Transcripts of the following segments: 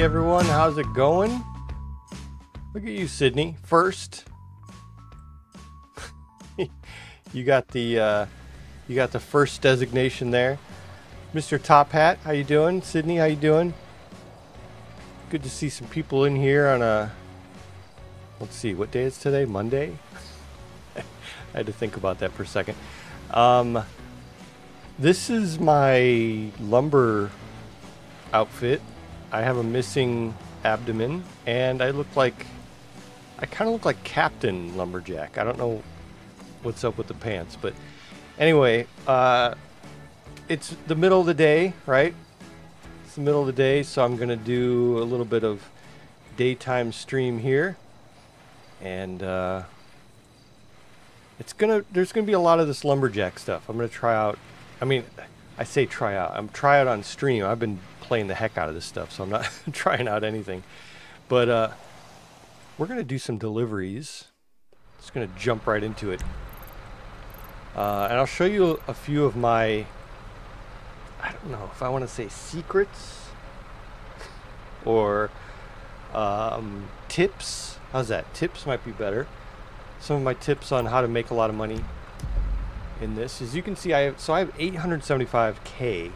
Hey everyone, how's it going? Look at you, Sydney. First, you got the first designation there. Mr. Top Hat, how you doing? Sydney, how you doing? Good to see some people in here on a, let's see, what day is today? Monday? I had to think about that for a second. This is my lumber outfit. I have a missing abdomen, and I kind of look like Captain Lumberjack. I don't know what's up with the pants, but anyway, it's the middle of the day, right? It's the middle of the day, so I'm gonna do a little bit of daytime stream here, and there's gonna be a lot of this lumberjack stuff. I'm gonna try out. I mean, I say try out. I'm try out on stream. I've been playing the heck out of this stuff, so I'm not trying out anything. But we're gonna do some deliveries. Just gonna jump right into it, and I'll show you a few of my, I don't know if I want to say secrets or tips. How's that? Tips might be better. Some of my tips on how to make a lot of money in this. As you can see, I have 875K.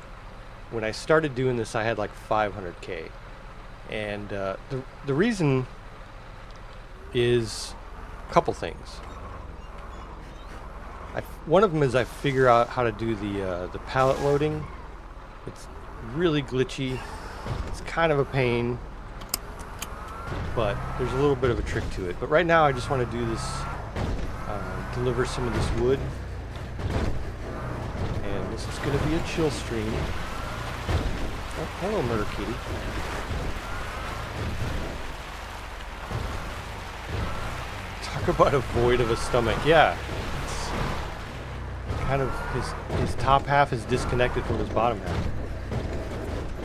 When I started doing this, I had like 500K, and the reason is a couple things. One of them is I figure out how to do the pallet loading. It's really glitchy. It's kind of a pain, but there's a little bit of a trick to it. But right now, I just want to do this, deliver some of this wood, and this is going to be a chill stream. Oh, hello, Murder Kitty. Talk about a void of a stomach. Yeah. It's kind of his top half is disconnected from his bottom half.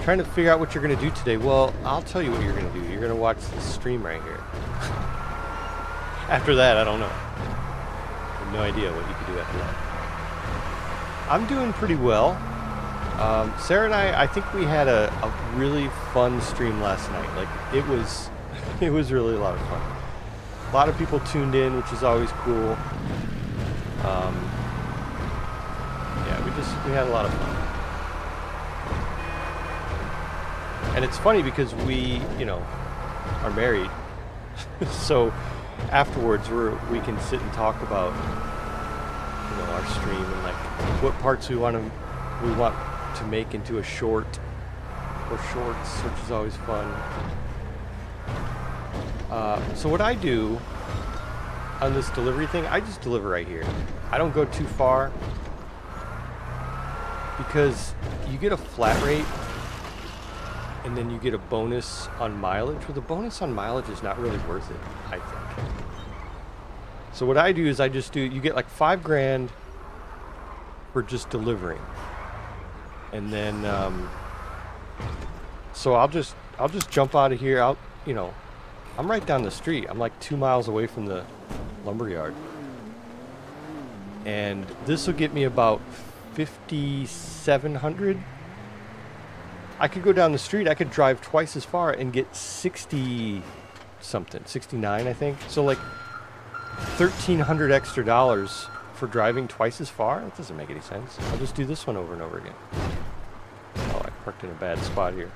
Trying to figure out what you're going to do today. Well, I'll tell you what you're going to do. You're going to watch this stream right here. After that, I don't know. I have no idea what you could do after that. I'm doing pretty well. Sarah and I think we had a really fun stream last night. Like, it was really a lot of fun. A lot of people tuned in, which is always cool. Yeah, we had a lot of fun. And it's funny because we, are married. So afterwards we can sit and talk about, our stream and like what parts we want to make into a short or shorts, which is always fun. So what I do on this delivery thing, I just deliver right here. I don't go too far because you get a flat rate and then you get a bonus on mileage. Well, the bonus on mileage is not really worth it, I think. So what I do is you get like $5,000 for just delivering. And then, so I'll just jump out of here. I'm right down the street. I'm like 2 miles away from the lumberyard. And this will get me about 5,700. I could go down the street. I could drive twice as far and get 60 something, 69, I think. So like $1,300 extra dollars for driving twice as far. That doesn't make any sense. I'll just do this one over and over again. Oh, I parked in a bad spot here.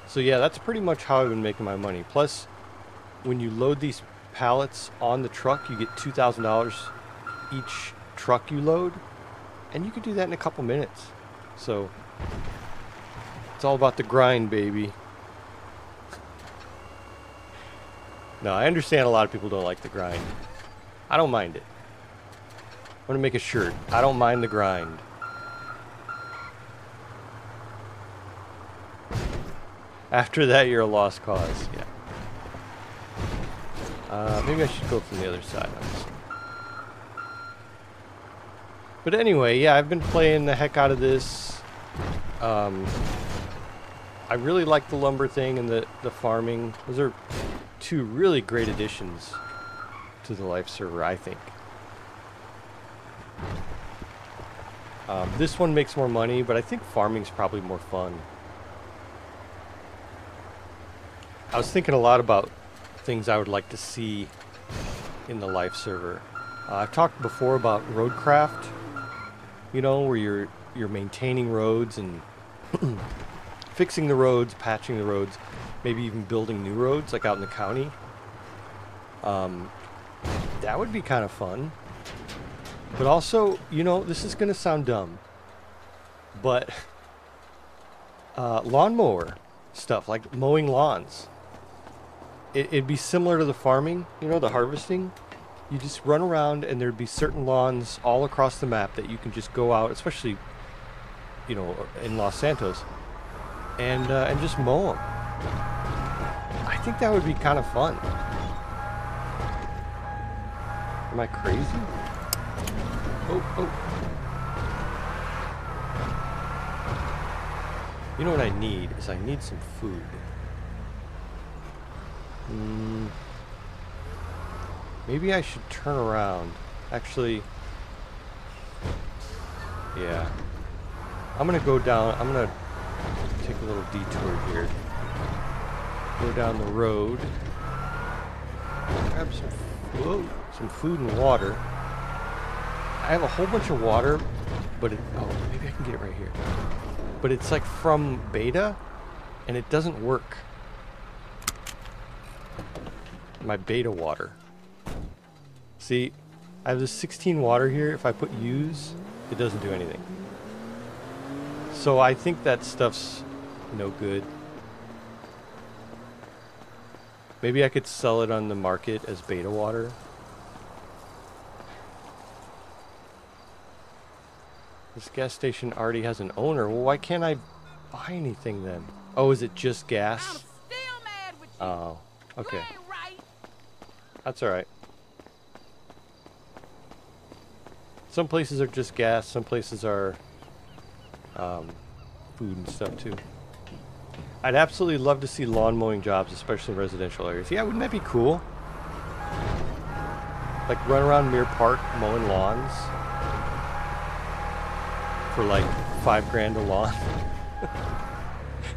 So yeah, that's pretty much how I've been making my money. Plus, when you load these pallets on the truck, you get $2,000 each truck you load, and you can do that in a couple minutes. So it's all about the grind, baby. No, I understand a lot of people don't like the grind. I don't mind it. I'm gonna make a shirt. I don't mind the grind. After that, you're a lost cause. Yeah. Maybe I should go from the other side. But anyway, yeah, I've been playing the heck out of this. I really like the lumber thing and the farming. Those are two really great additions to the life server, I think. This one makes more money, but I think farming's probably more fun. I was thinking a lot about things I would like to see in the life server. I've talked before about roadcraft, you know, where you're maintaining roads and fixing the roads, patching the roads, maybe even building new roads like out in the county. That would be kind of fun. But also, you know, this is going to sound dumb, but lawnmower stuff, like mowing lawns. It'd be similar to the farming, you know, the harvesting. You just run around and there'd be certain lawns all across the map that you can just go out, especially, you know, in Los Santos, and just mow them. I think that would be kind of fun. Am I crazy? Oh. You know what I need is I need some food. Maybe I should turn around. Actually, yeah. I'm gonna go down. I'm gonna take a little detour here. Go down the road. Grab some food and water. I have a whole bunch of water, but maybe I can get it right here. But it's like from beta, and it doesn't work. My beta water. See, I have this 16 water here. If I put use, it doesn't do anything. So I think that stuff's no good. Maybe I could sell it on the market as beta water. This gas station already has an owner. Well, why can't I buy anything then? Oh, is it just gas? I'm still mad with you. Oh, okay. You ain't right. That's alright. Some places are just gas, some places are food and stuff too. I'd absolutely love to see lawn mowing jobs, especially in residential areas. Yeah, wouldn't that be cool? Like run around Mirror Park mowing lawns for like $5 a lawn.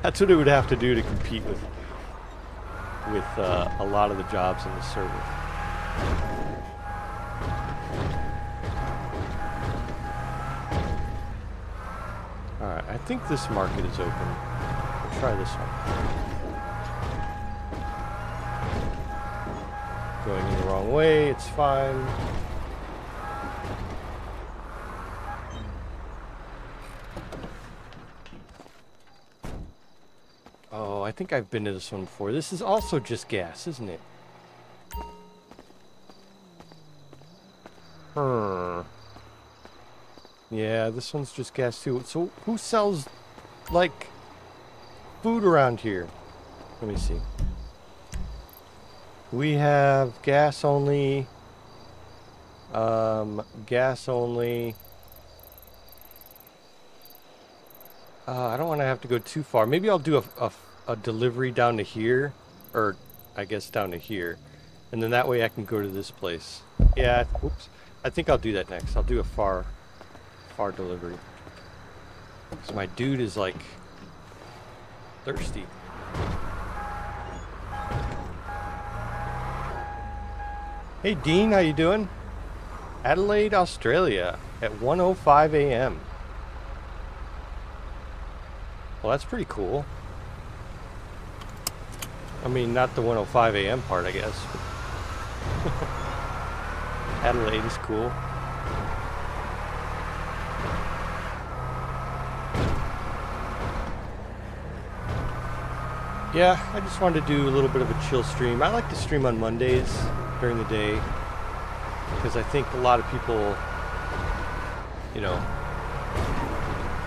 That's what it would have to do to compete with a lot of the jobs in the server. Alright, I think this market is open. We'll try this one. Going in the wrong way, it's fine. Oh, I think I've been to this one before. This is also just gas, isn't it? Yeah, this one's just gas too. So who sells, like, food around here? Let me see. We have gas only. Gas only. I don't want to have to go too far. Maybe I'll do a delivery down to here, or I guess down to here, and then that way I can go to this place. Yeah, whoops. I think I'll do that next. I'll do a far delivery. Because my dude is like thirsty. Hey Dean, how you doing? Adelaide, Australia at 1:05 a.m. Well, that's pretty cool. I mean, not the 1:05 a.m. part, I guess. Adelaide is cool. Yeah, I just wanted to do a little bit of a chill stream. I like to stream on Mondays during the day because I think a lot of people, you know,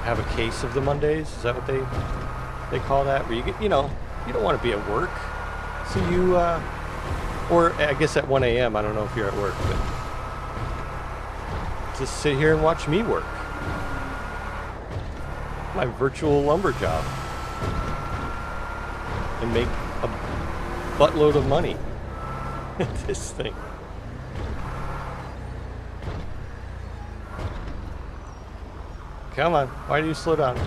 have a case of the Mondays. Is that what they call that? Where you get, you know, you don't want to be at work, so you, or I guess at 1 a.m. I don't know if you're at work, but just sit here and watch me work. My virtual lumber job. And make a buttload of money. This thing. Come on, why do you slow down?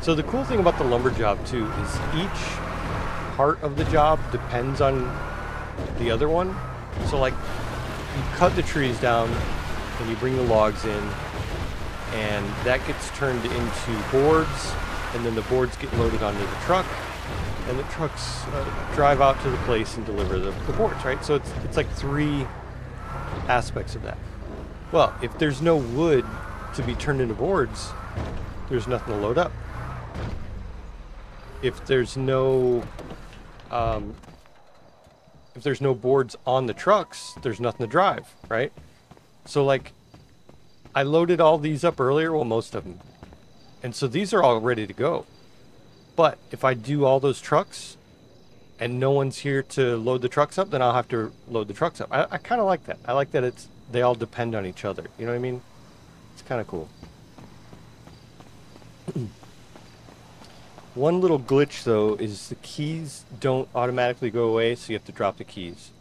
So the cool thing about the lumber job too is each part of the job depends on the other one. So like you cut the trees down and you bring the logs in, and that gets turned into boards, and then the boards get loaded onto the truck, and the trucks drive out to the place and deliver the boards, right? So it's like three aspects of that. Well, if there's no wood to be turned into boards, there's nothing to load up. If there's no boards on the trucks, there's nothing to drive, right? So like, I loaded all these up earlier, well, most of them. And so these are all ready to go. But if I do all those trucks and no one's here to load the trucks up, then I'll have to load the trucks up. I kind of like that. I like that they all depend on each other. You know what I mean? It's kind of cool. One little glitch, though, is the keys don't automatically go away, so you have to drop the keys.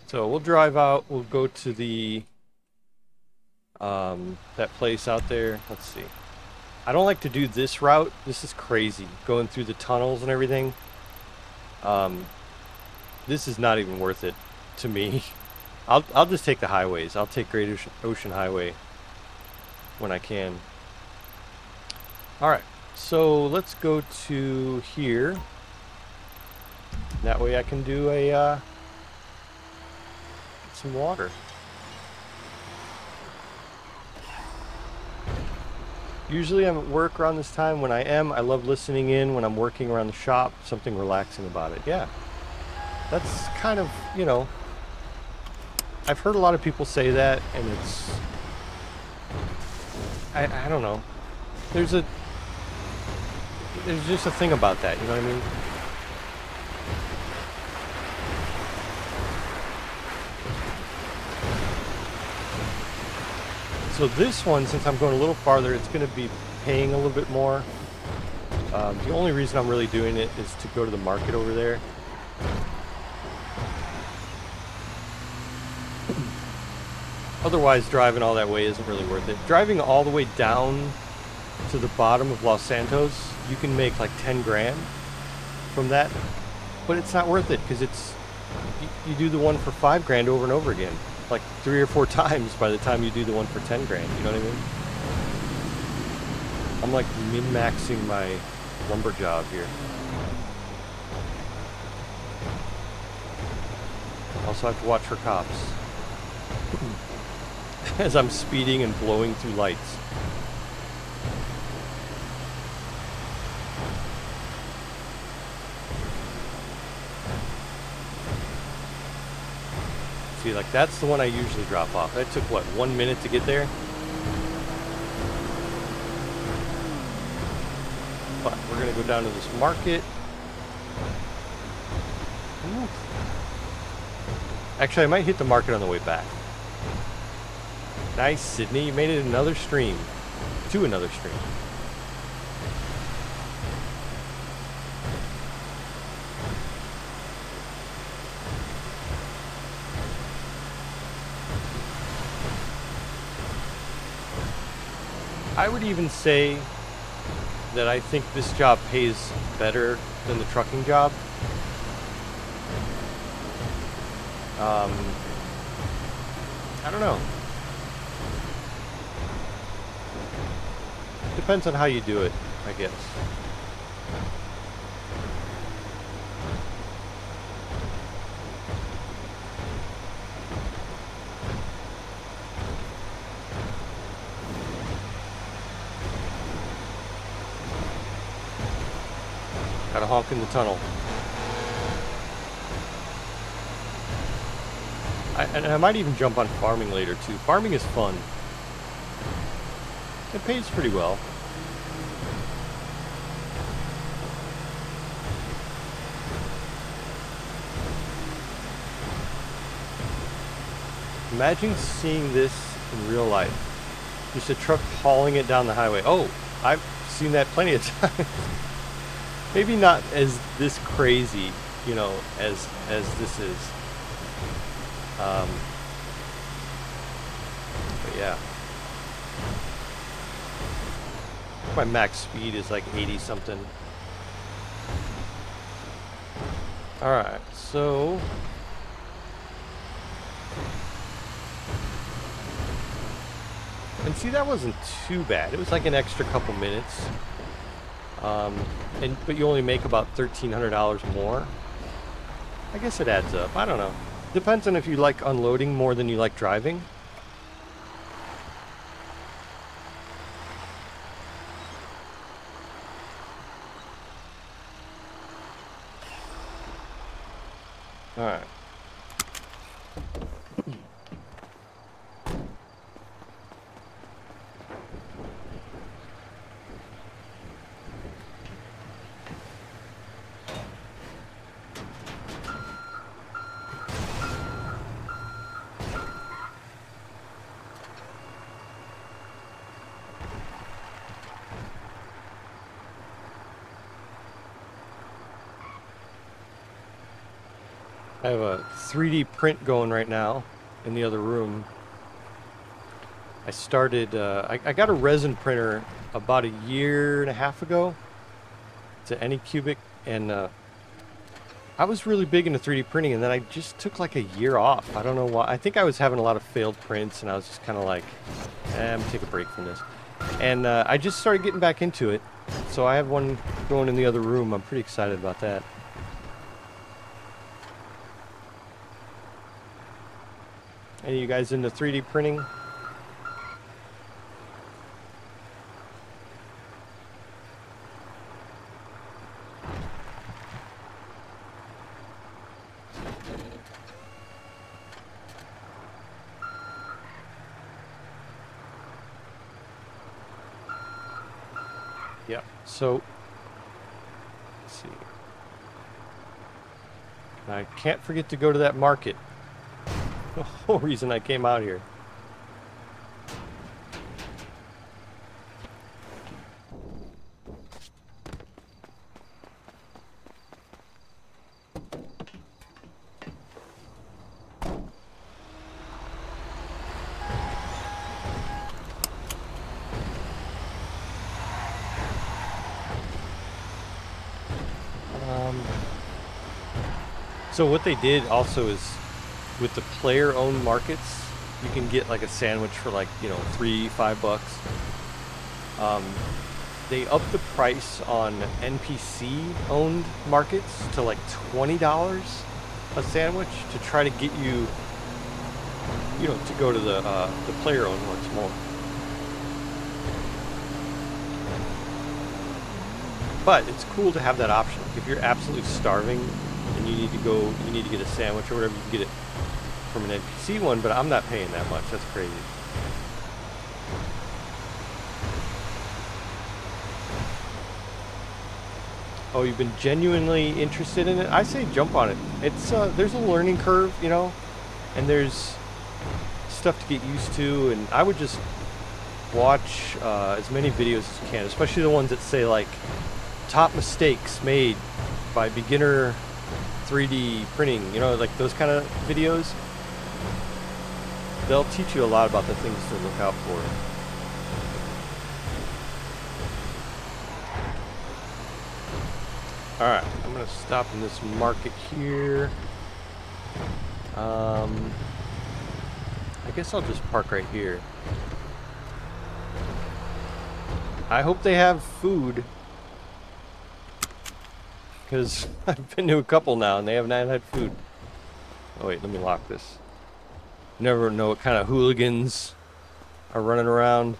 So we'll drive out, we'll go to the that place out there. Let's see. I don't like to do this route. This is crazy, going through the tunnels and everything. This is not even worth it to me. I'll just take the highways. I'll take Great Ocean Highway when I can. All right, so let's go to here. That way I can do a some water. Usually I'm at work around this time. When I am, I love listening in when I'm working around the shop. Something relaxing about it. Yeah. That's kind of, you know, I've heard a lot of people say that, and it's, I don't know. There's just a thing about that, you know what I mean? So this one, since I'm going a little farther, it's going to be paying a little bit more. The only reason I'm really doing it is to go to the market over there. Otherwise, driving all that way isn't really worth it. Driving all the way down to the bottom of Los Santos, you can make like 10 grand from that, but it's not worth it because you do the one for 5 grand over and over again. Like 3 or 4 times by the time you do the one for 10 grand, you know what I mean? I'm like min-maxing my lumber job here. Also have to watch for cops as I'm speeding and blowing through lights. See, like that's the one I usually drop off. That took what, 1 minute to get there? But we're gonna go down to this market. Ooh. Actually, I might hit the market on the way back. Nice, Sydney. You made it another stream. To another stream. I would even say that I think this job pays better than the trucking job. I don't know. Depends on how you do it, I guess. Gotta honk in the tunnel. And I might even jump on farming later too. Farming is fun. It pays pretty well. Imagine seeing this in real life. Just a truck hauling it down the highway. Oh, I've seen that plenty of times. Maybe not as this crazy, you know, as this is. But yeah. My max speed is like 80 something. Alright, so and see, that wasn't too bad. It was like an extra couple minutes. But you only make about $1,300 more. I guess it adds up. I don't know. Depends on if you like unloading more than you like driving. All right. I have a 3D print going right now in the other room. I started, I got a resin printer about 1.5 years ago. It's an Anycubic, and I was really big into 3D printing, and then I just took like 1 year off. I don't know why. I think I was having a lot of failed prints, and I was just kind of like, I'm gonna take a break from this. And I just started getting back into it. So I have one going in the other room. I'm pretty excited about that. Any of you guys into 3D printing? Yeah, so let's see. I can't forget to go to that market. The whole reason I came out here. So what they did also is, with the player-owned markets, you can get like a sandwich for like, you know, $3-5. They upped the price on NPC-owned markets to like $20 a sandwich to try to get you, you know, to go to the player-owned ones more. But it's cool to have that option. If you're absolutely starving and you need to go, you need to get a sandwich or whatever, you can get it from an NPC one, but I'm not paying that much. That's crazy. Oh, you've been genuinely interested in it? I say jump on it. It's there's a learning curve, you know, and there's stuff to get used to, and I would just watch as many videos as you can, especially the ones that say like top mistakes made by beginner 3D printing, you know, like those kind of videos. They'll teach you a lot about the things to look out for. Alright, I'm going to stop in this market here. I guess I'll just park right here. I hope they have food, because I've been to a couple now and they have not had food. Oh wait, let me lock this. Never know what kind of hooligans are running around.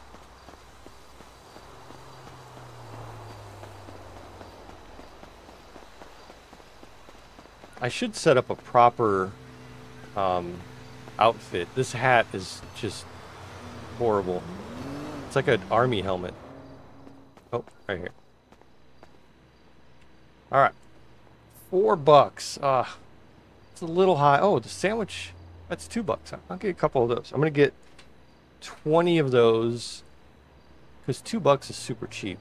I should set up a proper outfit. This hat is just horrible. It's like an army helmet. Oh, right here. Alright. $4. It's a little high. Oh, the sandwich, that's $2. I'll get a couple of those. I'm gonna get 20 of those because $2 is super cheap.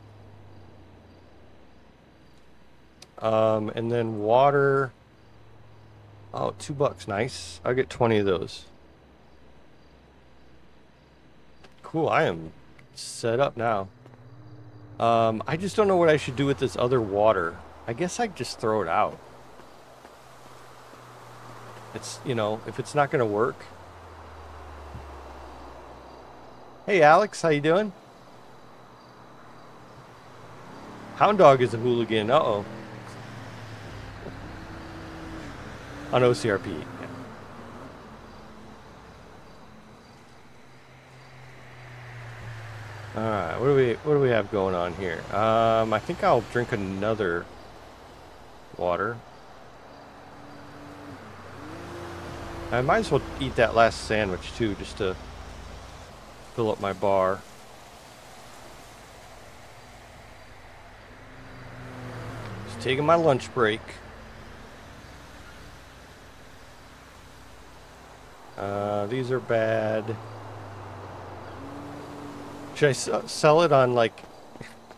And then water. Oh, $2. Nice. I'll get 20 of those. Cool. I am set up now. I just don't know what I should do with this other water. I guess I'd just throw it out. It's, you know, if it's not going to work. Hey, Alex, how you doing? Hound Dog is a hooligan. Uh-oh. On OCRP. Yeah. All right, what do we have going on here? I think I'll drink another water. I might as well eat that last sandwich too, just to fill up my bar. Just taking my lunch break. These are bad. Should I sell it on like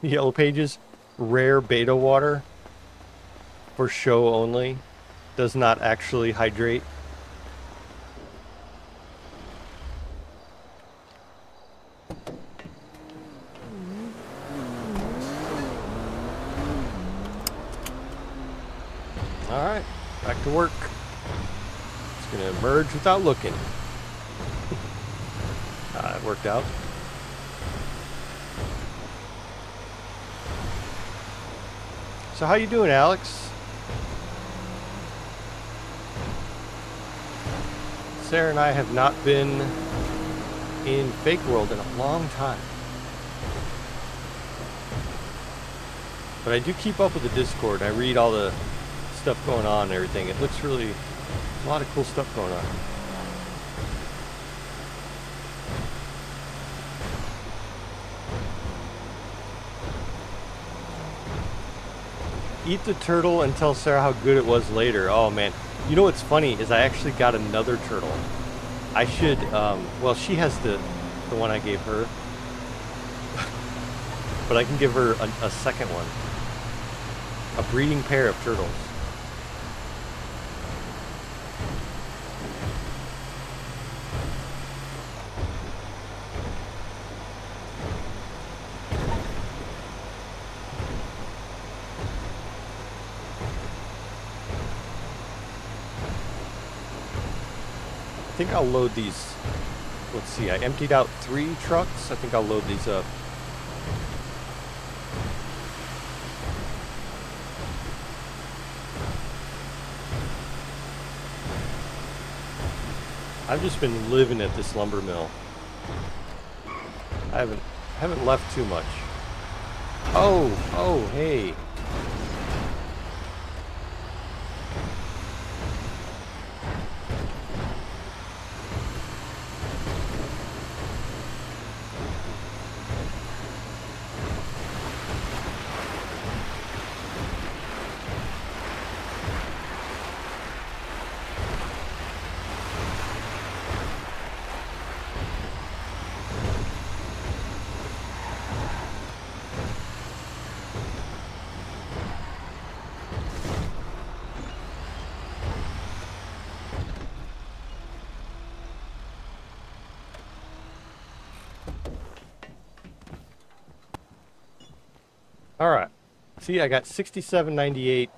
Yellow Pages? Rare beta water for show only. Does not actually hydrate. Alright, back to work. It's gonna emerge without looking. It worked out. So how you doing, Alex? Sarah and I have not been in Fake World in a long time. But I do keep up with the Discord. I read all the stuff going on and everything. It looks really, a lot of cool stuff going on. Eat the turtle and tell Sarah how good it was later. Oh man. You know what's funny is I actually got another turtle. I should, well, she has the one I gave her. But I can give her a second one. A breeding pair of turtles. I think I'll load these. Let's see, I emptied out 3 trucks. I think I'll load these up. I've just been living at this lumber mill. I haven't left too much. Oh, hey. All right. See, I got 67.98.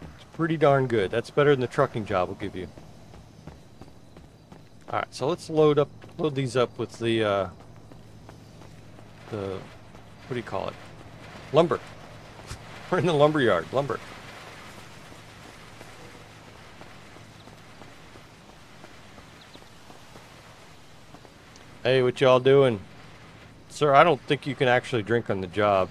It's pretty darn good. That's better than the trucking job will give you. All right, so let's load these up with the what do you call it? Lumber. We're in the lumber yard. Lumber. Hey, what y'all doing? Sir, I don't think you can actually drink on the job.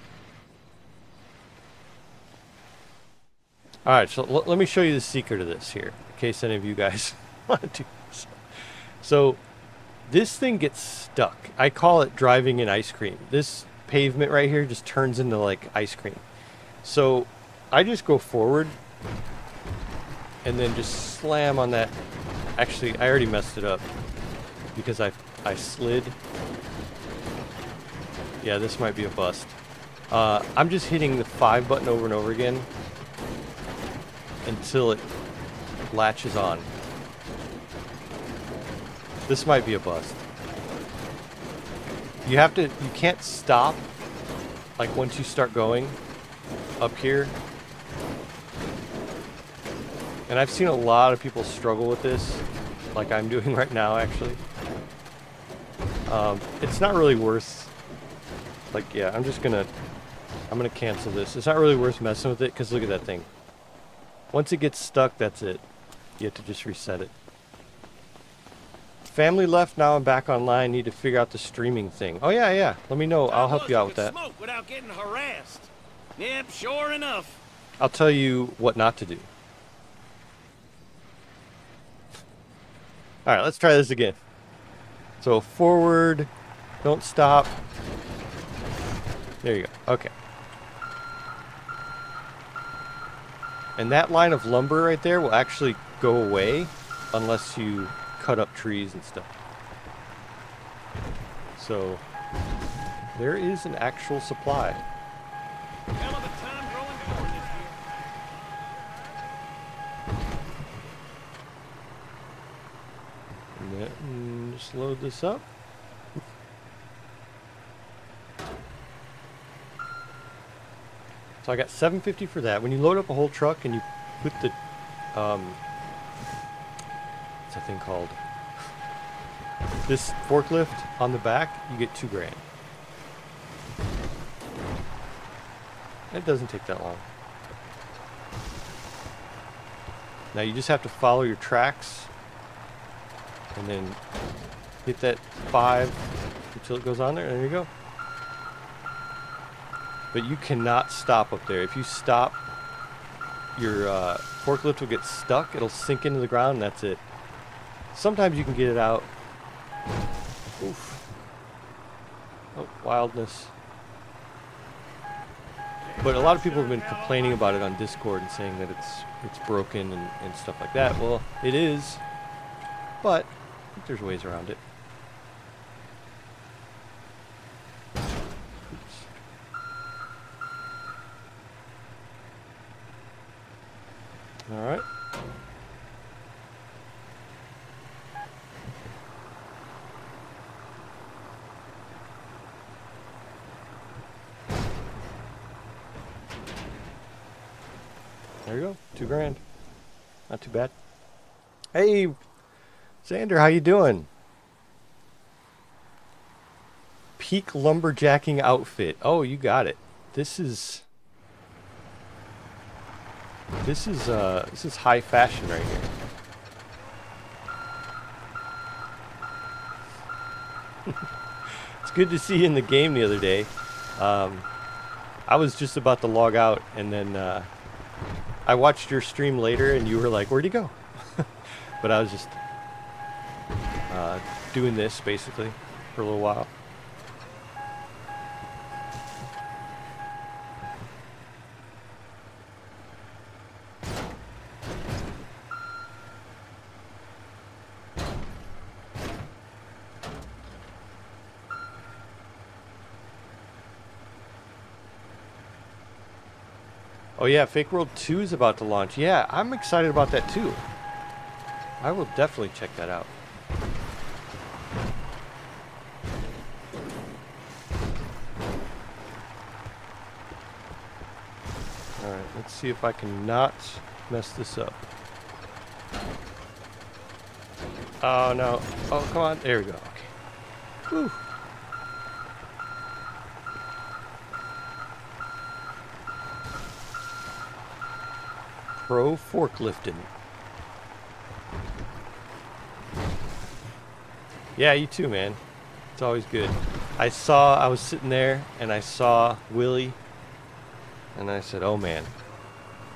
Alright, so let me show you the secret of this here, in case any of you guys want to do this. So, this thing gets stuck. I call it driving in ice cream. This pavement right here just turns into like ice cream. So, I just go forward and then just slam on that. Actually, I already messed it up because I slid. Yeah, this might be a bust. I'm just hitting the 5 button over and over again until it latches on. This might be a bust. You can't stop, like once you start going up here. And I've seen a lot of people struggle with this, like I'm doing right now actually. It's not really worth, like, yeah, I'm gonna cancel this. It's not really worth messing with it, because look at that thing. Once it gets stuck, that's it. You have to just reset it. Family left, now I'm back online. Need to figure out the streaming thing. Oh yeah, yeah. Let me know. I'll help you out with that. Smoke without getting harassed. Yep, sure enough. I'll tell you what not to do. Alright, let's try this again. So forward, don't stop. There you go. Okay. And that line of lumber right there will actually go away unless you cut up trees and stuff. So there is an actual supply. Hell of a time growing corn this year. And just load this up. So I got $7.50 for that. When you load up a whole truck and you put the what's that thing called? This forklift on the back, you get $2 grand. It doesn't take that long. Now you just have to follow your tracks and then hit that 5 until it goes on there. There you go. But you cannot stop up there. If you stop, your forklift will get stuck. It'll sink into the ground, and that's it. Sometimes you can get it out. Oof. Oh, wildness. But a lot of people have been complaining about it on Discord and saying that it's broken and stuff like that. Well, it is, but I think there's ways around it. All right. There you go. $2 grand. Not too bad. Hey, Xander, how you doing? Peak lumberjacking outfit. Oh, you got it. This is high fashion right here. It's good to see you in the game the other day. I was just about to log out, and then I watched your stream later, and you were like, "Where'd he go?" But I was just doing this basically for a little while. Oh yeah, Fake World 2 is about to launch. Yeah, I'm excited about that too. I will definitely check that out. Alright, let's see if I can not mess this up. Oh no. Oh, come on. There we go. Okay. Whew. Pro forklifting. Yeah, you too, man. It's always good. I was sitting there and I saw Willie and I said, oh man,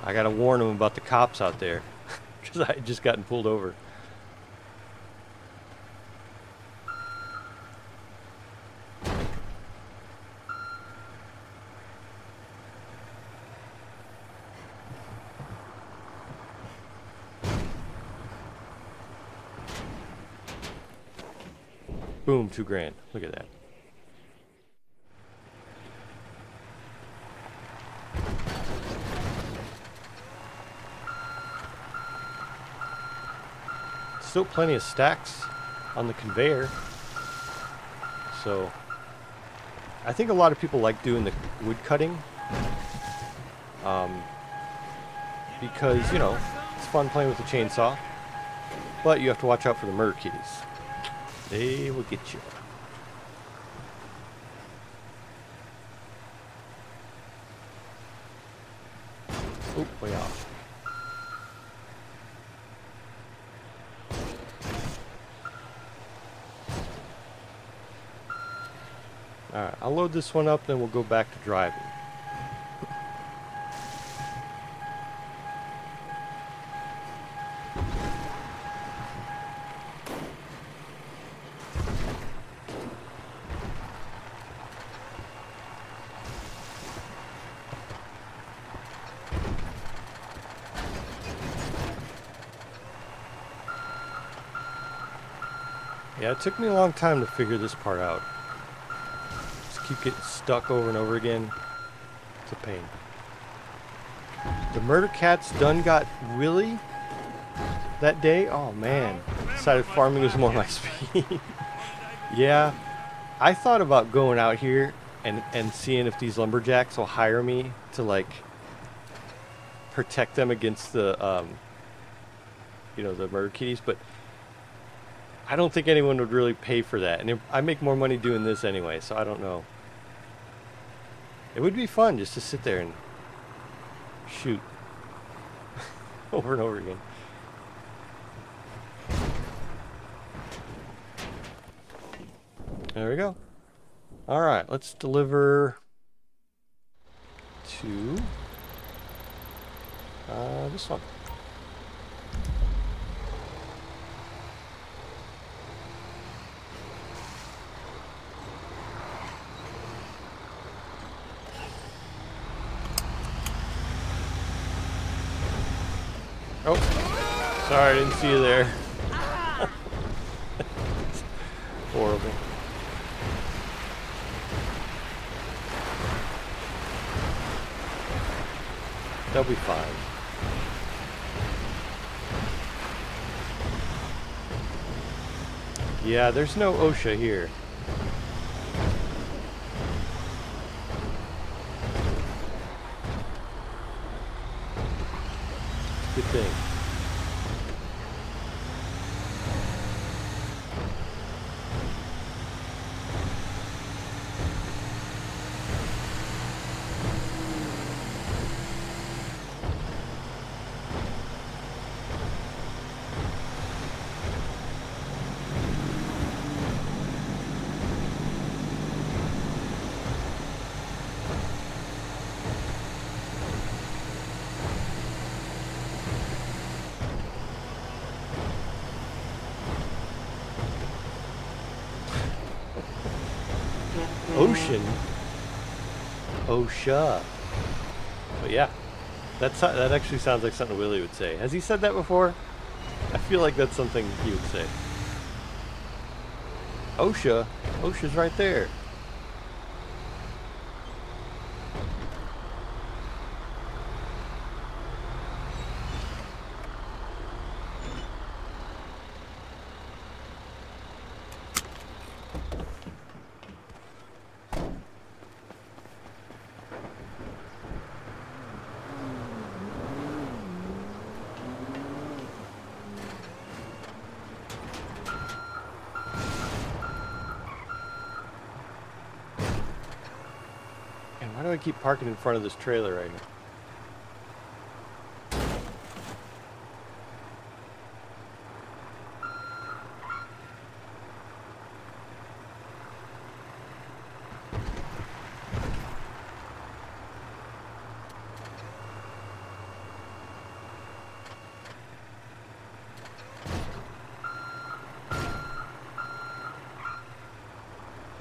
I gotta warn him about the cops out there because I had just gotten pulled over. Boom, $2 grand. Look at that. still plenty of stacks on the conveyor. So I think a lot of people like doing the wood cutting because, you know, it's fun playing with the chainsaw. But you have to watch out for the murder kitties. They will get you. Oh, way off. Alright, I'll load this one up, then we'll go back to driving. Yeah, it took me a long time to figure this part out. Just keep getting stuck over and over again. It's a pain. The murder cats done got Willie that day. Oh man, decided farming was more my speed. Yeah, I thought about going out here and seeing if these lumberjacks will hire me to like protect them against the you know, the murder kitties, but I don't think anyone would really pay for that. And I make more money doing this anyway, so I don't know. It would be fun just to sit there and shoot over and over again. There we go. All right, let's deliver to this one. Oh, sorry, I didn't see you there. Horrible. They'll be fine. Yeah, there's no OSHA here. Good thing. Ocean. OSHA. But yeah, that actually sounds like something Willie would say. Has he said that before? I feel like that's something he would say. OSHA? OSHA's right there. Why do I keep parking in front of this trailer right now?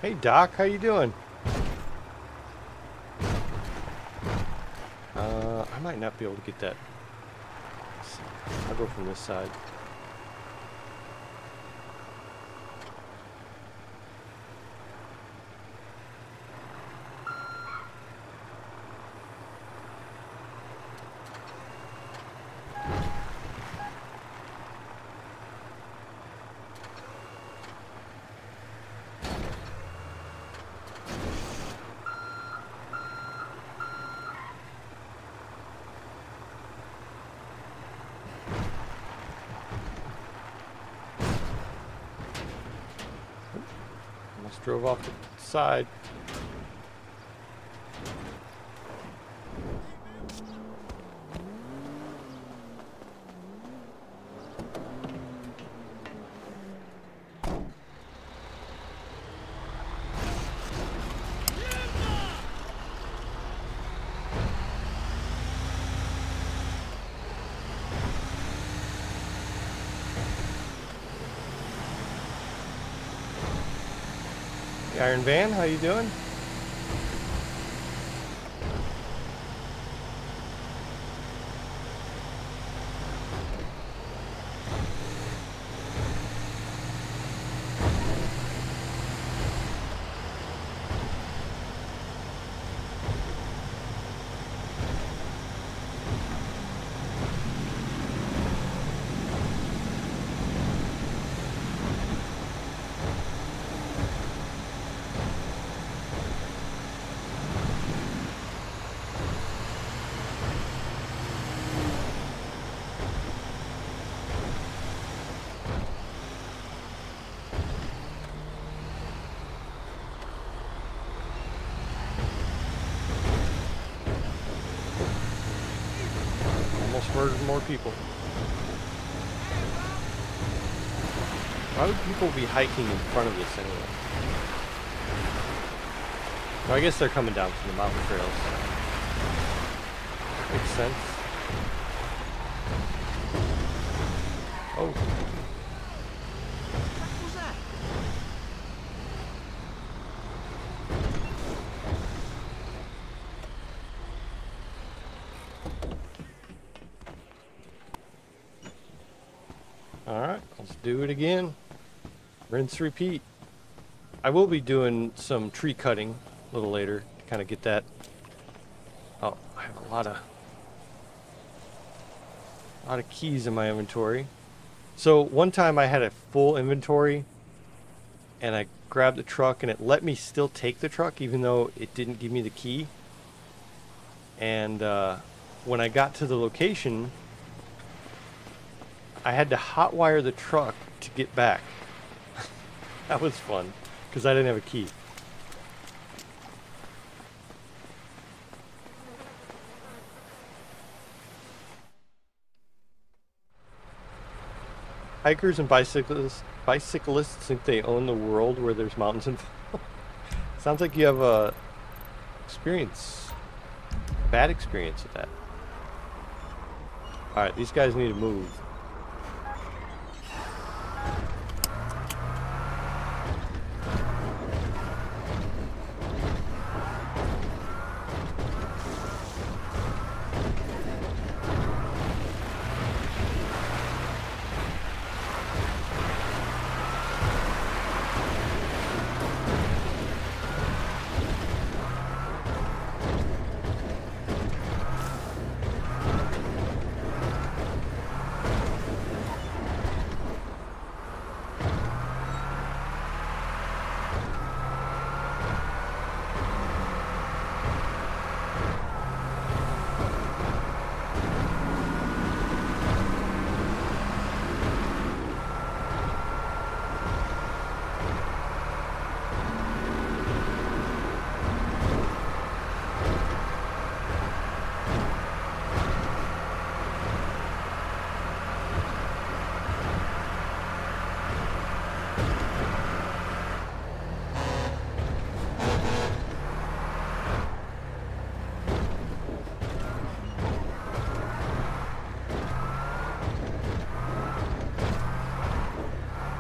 Hey Doc, how you doing? I might not be able to get that. I'll go from this side. Just drove off the side. Iron Van, how you doing? Murdered more people. Why would people be hiking in front of this anyway? Well, I guess they're coming down from the mountain trails. Makes sense. Oh. What was that? Alright, let's do it again. Rinse, repeat. I will be doing some tree cutting a little later to kind of get that. Oh, I have a lot of keys in my inventory. So one time I had a full inventory and I grabbed the truck and it let me still take the truck even though it didn't give me the key. And when I got to the location, I had to hotwire the truck to get back. That was fun, because I didn't have a key. Hikers and bicyclists think they own the world where there's mountains involved. Sounds like you have a bad experience with that. Alright, these guys need to move.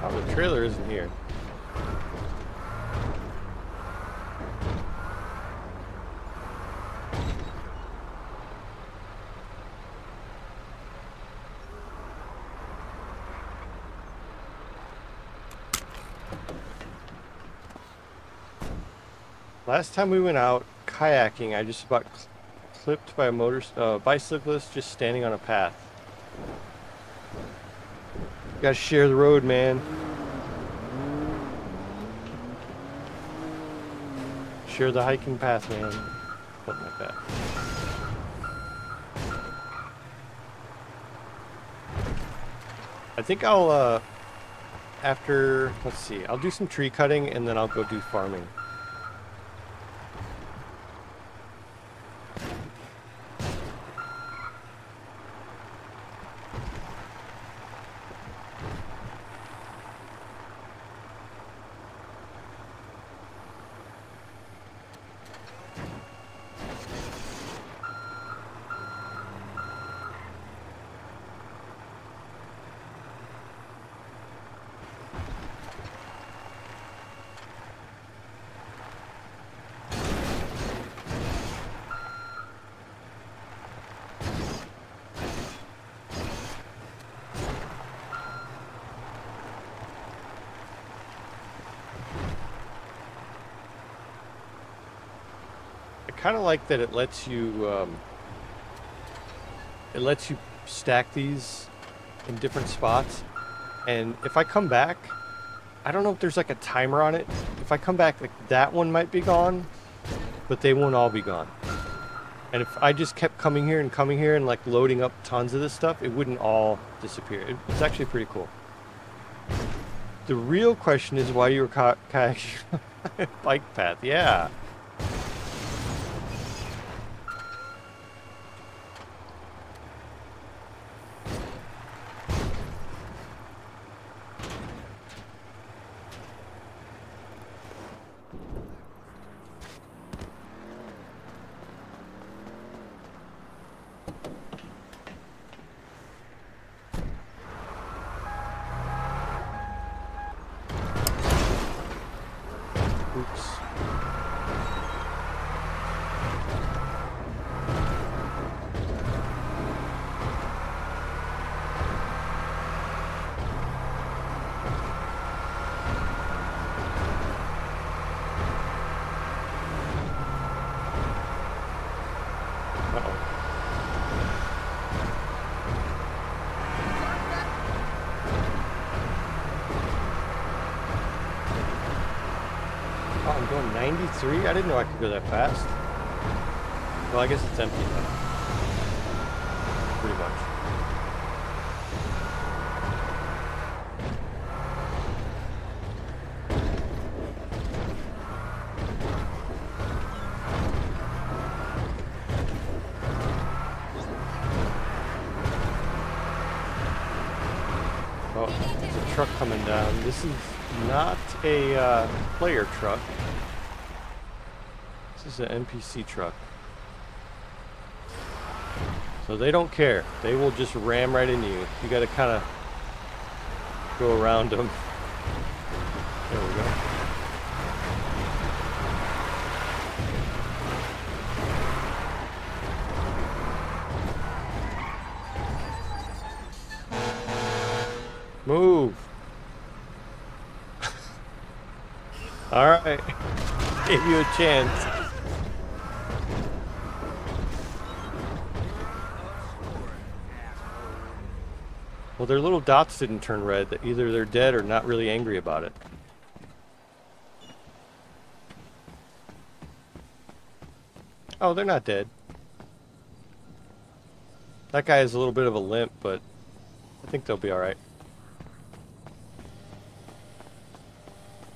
Oh, the trailer isn't here. Last time we went out kayaking, I just about clipped by a bicyclist just standing on a path. You gotta share the road, man. Share the hiking path, man. Something like that. I think I'll after, let's see, I'll do some tree cutting and then I'll go do farming. Kind of like that it lets you stack these in different spots, and if I come back, I don't know if there's like a timer on it. If I come back, like that one might be gone, but they won't all be gone. And if I just kept coming here and like loading up tons of this stuff, it wouldn't all disappear. It's actually pretty cool. The real question is why you were kayaking bike path. Yeah. Oops. Oh, I'm going 93? I didn't know I could go that fast. Well, I guess it's empty now. Pretty much. Oh, there's a truck coming down. This is not a player truck. This is an NPC truck. So they don't care. They will just ram right into you. You gotta kind of go around them. There we go. Move. All right. Gave you a chance. Well, their little dots didn't turn red. Either they're dead or not really angry about it. Oh, they're not dead. That guy has a little bit of a limp, but I think they'll be alright.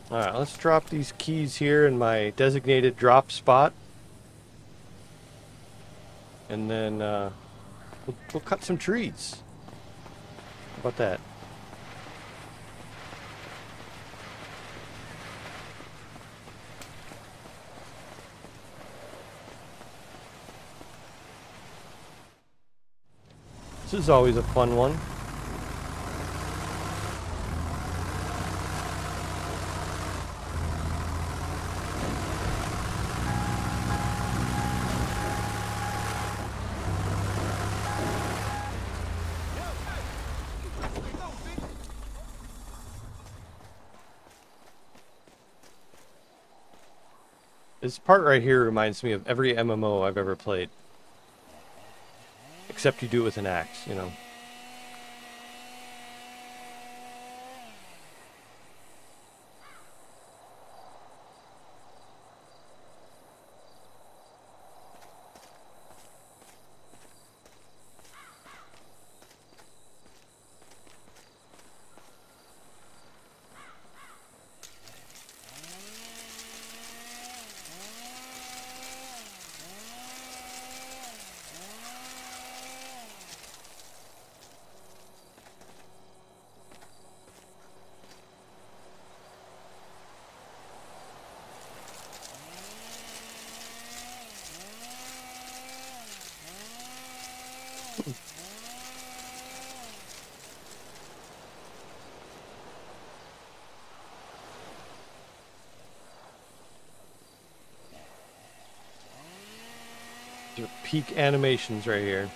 Alright, let's drop these keys here in my designated drop spot. And then we'll cut some trees. How about that? This is always a fun one. This part right here reminds me of every MMO I've ever played. Except you do it with an axe, you know. Peak animations right here.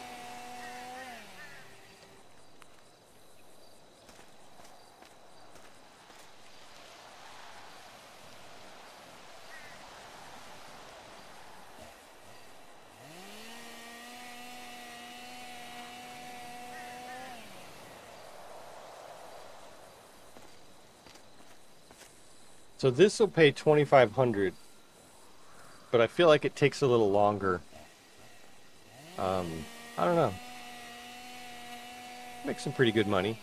So this will pay 2,500, but I feel like it takes a little longer. I don't know. Make some pretty good money.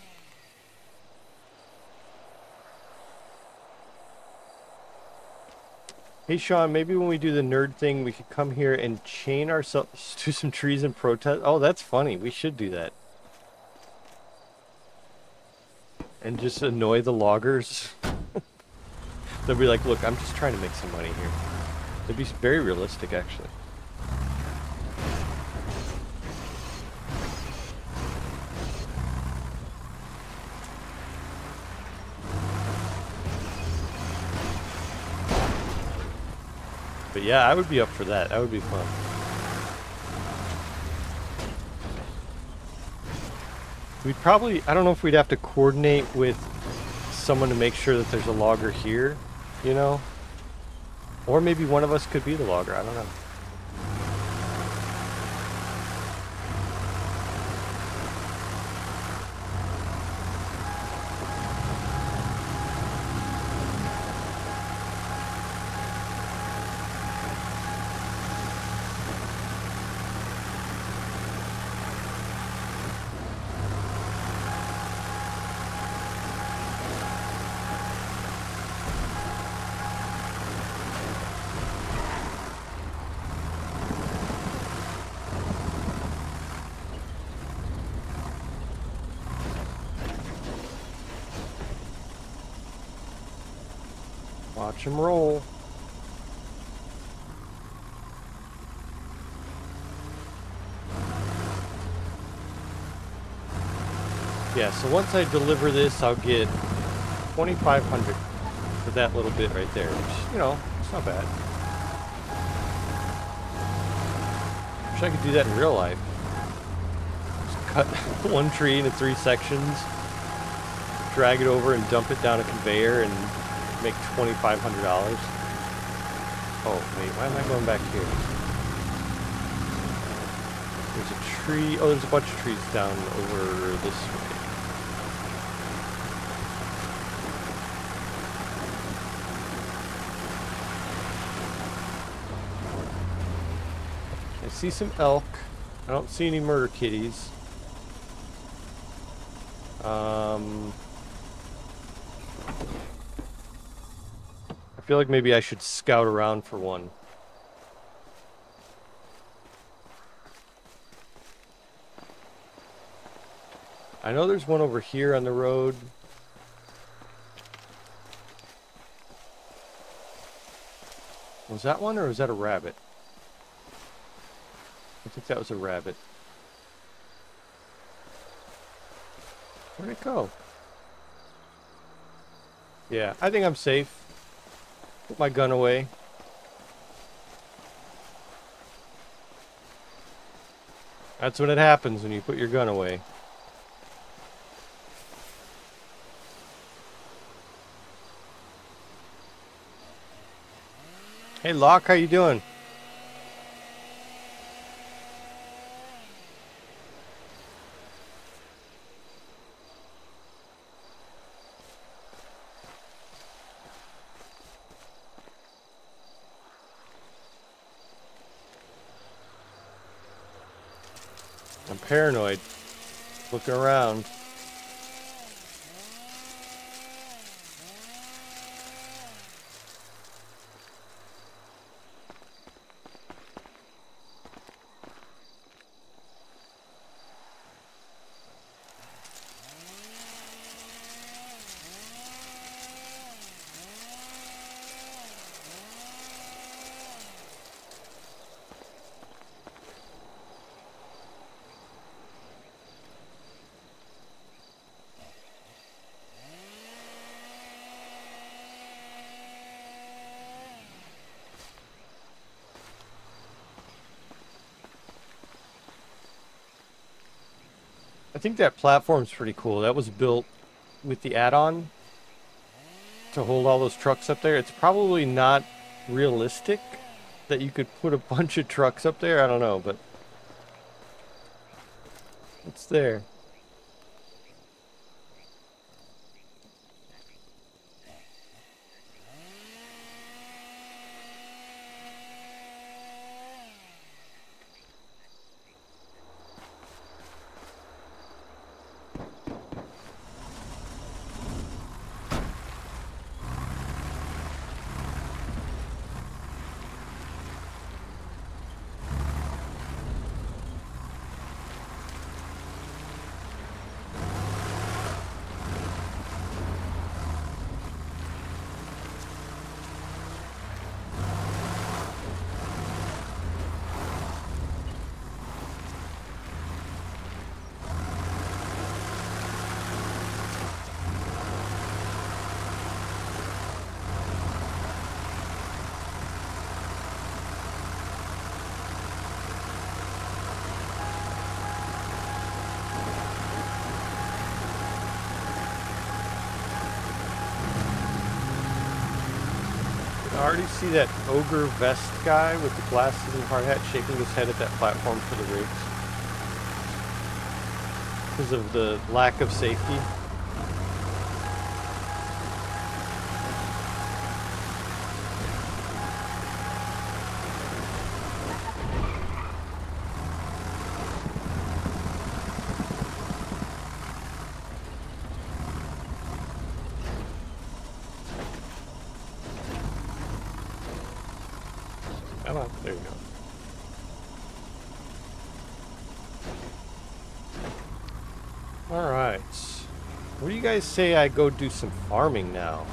Hey Sean, maybe when we do the nerd thing, we could come here and chain ourselves to some trees and protest. Oh, that's funny. We should do that. And just annoy the loggers. They'll be like, look, I'm just trying to make some money here. It'd be very realistic, actually. But yeah, I would be up for that. That would be fun. We'd probably, I don't know if we'd have to coordinate with someone to make sure that there's a logger here, you know? Or maybe one of us could be the logger, I don't know. Watch him roll. Yeah, so once I deliver this, I'll get 2,500 for that little bit right there, which, you know, it's not bad. Wish I could do that in real life. Just cut one tree into 3 sections, drag it over and dump it down a conveyor and make $2,500. Oh, wait, why am I going back here? There's a tree. Oh, there's a bunch of trees down over this way. I see some elk. I don't see any murder kitties. I feel like maybe I should scout around for one. I know there's one over here on the road. Was that one or was that a rabbit? I think that was a rabbit. Where'd it go? Yeah, I think I'm safe. Put my gun away. That's when it happens, when you put your gun away. Hey Locke, how you doing? I'm paranoid. Looking around. I think that platform's pretty cool. That was built with the add-on to hold all those trucks up there. It's probably not realistic that you could put a bunch of trucks up there. I don't know, but it's there. I already see that ogre vest guy with the glasses and hard hat shaking his head at that platform for the rigs because of the lack of safety. Come on, there you go. Alright. What do you guys say I go do some farming now?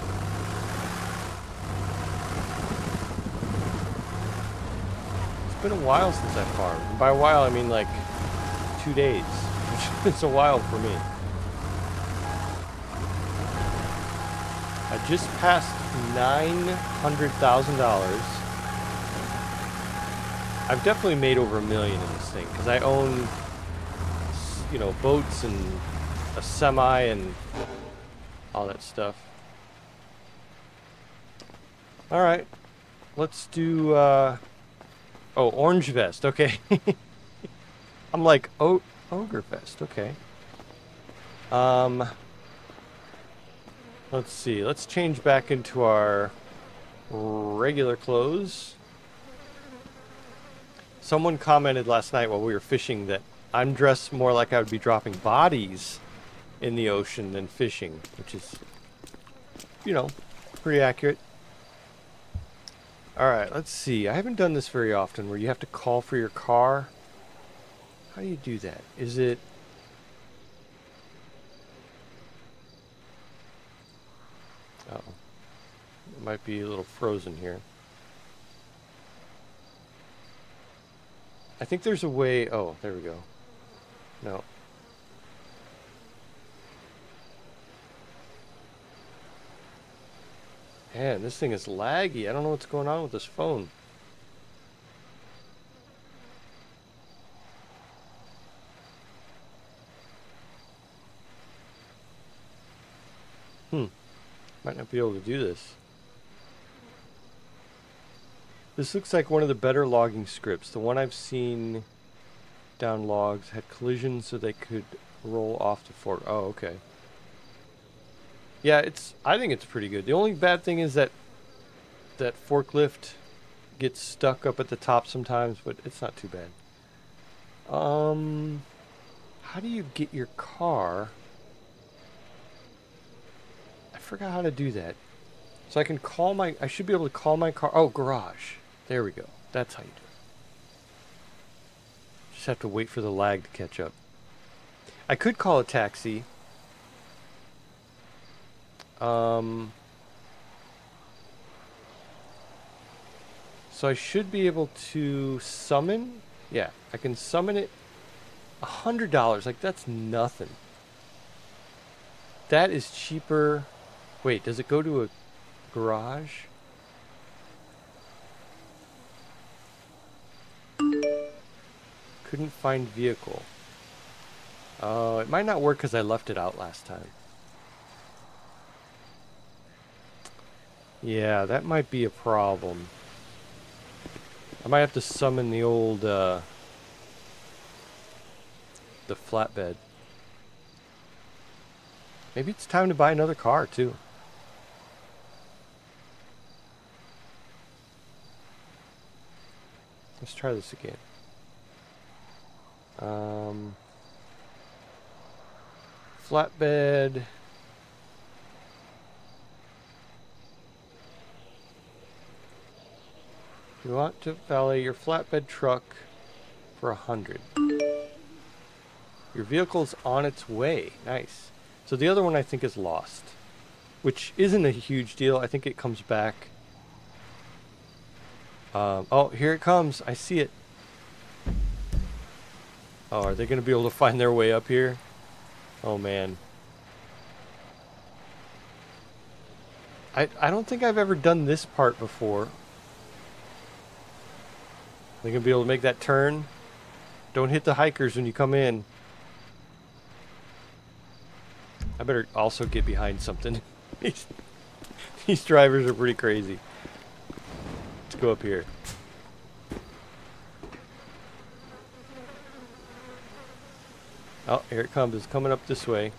It's been a while since I farmed. And by a while, I mean like 2 days, which is a while for me. I just passed $900,000. I've definitely made over $1 million in this thing because I own, you know, boats and a semi and all that stuff. All right, let's do. Oh, orange vest. Okay. I'm like, oh, ogre vest. Okay. Let's see. Let's change back into our regular clothes. Someone commented last night while we were fishing that I'm dressed more like I would be dropping bodies in the ocean than fishing, which is, you know, pretty accurate. Alright, let's see. I haven't done this very often where you have to call for your car. How do you do that? Is it... Uh-oh. It might be a little frozen here. I think there's a way... Oh, there we go. No. Man, this thing is laggy. I don't know what's going on with this phone. Might not be able to do this. This looks like one of the better logging scripts. The one I've seen down logs had collisions so they could roll off the fork. Oh, okay. Yeah, I think it's pretty good. The only bad thing is that forklift gets stuck up at the top sometimes, but it's not too bad. How do you get your car? I forgot how to do that. So I can call I should be able to call my car. Oh, garage. There we go. That's how you do it. Just have to wait for the lag to catch up. I could call a taxi. So I should be able to summon. Yeah, I can summon it. $100. Like, that's nothing. That is cheaper. Wait, does it go to a garage? Couldn't find vehicle. It might not work because I left it out last time. Yeah, that might be a problem. I might have to summon the old, the flatbed. Maybe it's time to buy another car, too. Let's try this again. Flatbed. You want to valet your flatbed truck for 100. Your vehicle's on its way. Nice. So the other one I think is lost, which isn't a huge deal. I think it comes back. Oh, here it comes. I see it. Oh, are they going to be able to find their way up here? Oh, man. I don't think I've ever done this part before. They gonna be able to make that turn. Don't hit the hikers when you come in. I better also get behind something. These drivers are pretty crazy. Let's go up here. Oh, here it comes. It's coming up this way.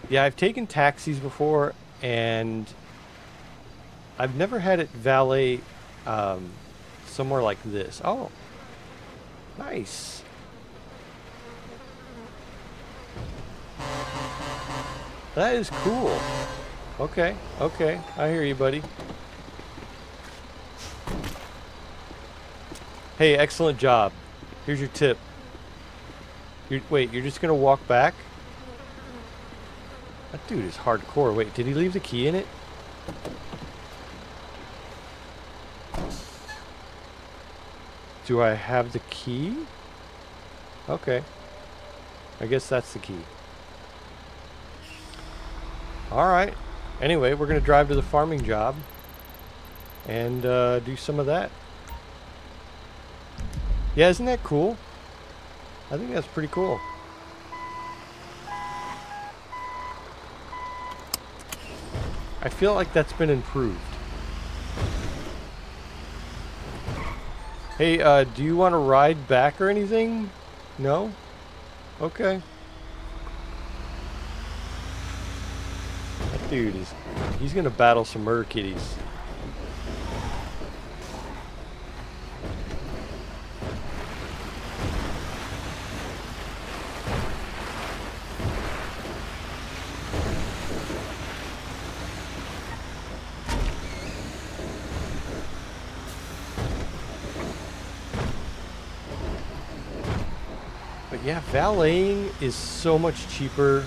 Yeah, I've taken taxis before, and I've never had it valet somewhere like this. Oh, nice. That is cool. Okay, okay. I hear you, buddy. Hey, excellent job. Here's your tip. Wait, you're just going to walk back? That dude is hardcore. Wait, did he leave the key in it? Do I have the key? Okay. I guess that's the key. Alright. Anyway, we're going to drive to the farming job and do some of that. Yeah, isn't that cool? I think that's pretty cool. I feel like that's been improved. Hey, do you want to ride back or anything? No? Okay. That dude is... he's gonna battle some murder kitties. But yeah, valeting is so much cheaper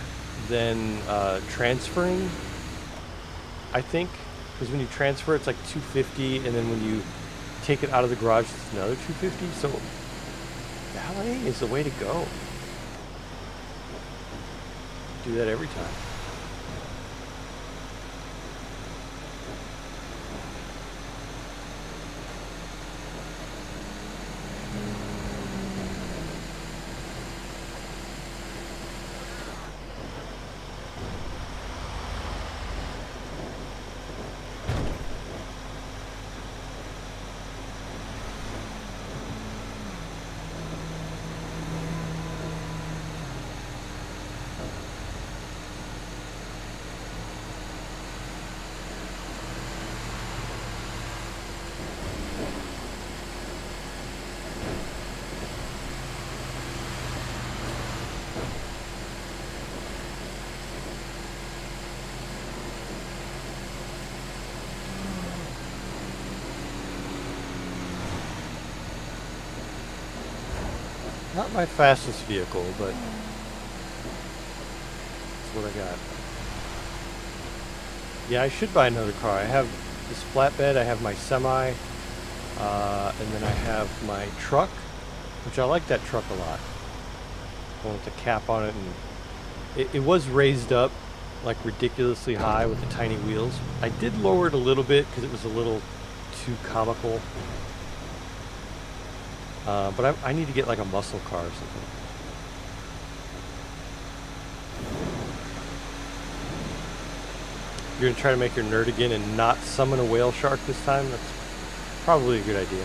than transferring, I think. Because when you transfer, it's like $250, and then when you take it out of the garage, it's another $250. So valeting is the way to go. Do that every time. Not my fastest vehicle, but that's what I got. Yeah, I should buy another car. I have this flatbed, I have my semi, and then I have my truck, which I like that truck a lot. I want the cap on it, and it was raised up like ridiculously high with the tiny wheels. I did lower it a little bit because it was a little too comical. But I need to get like a muscle car or something. You're gonna try to make your nerd again and not summon a whale shark this time? That's probably a good idea.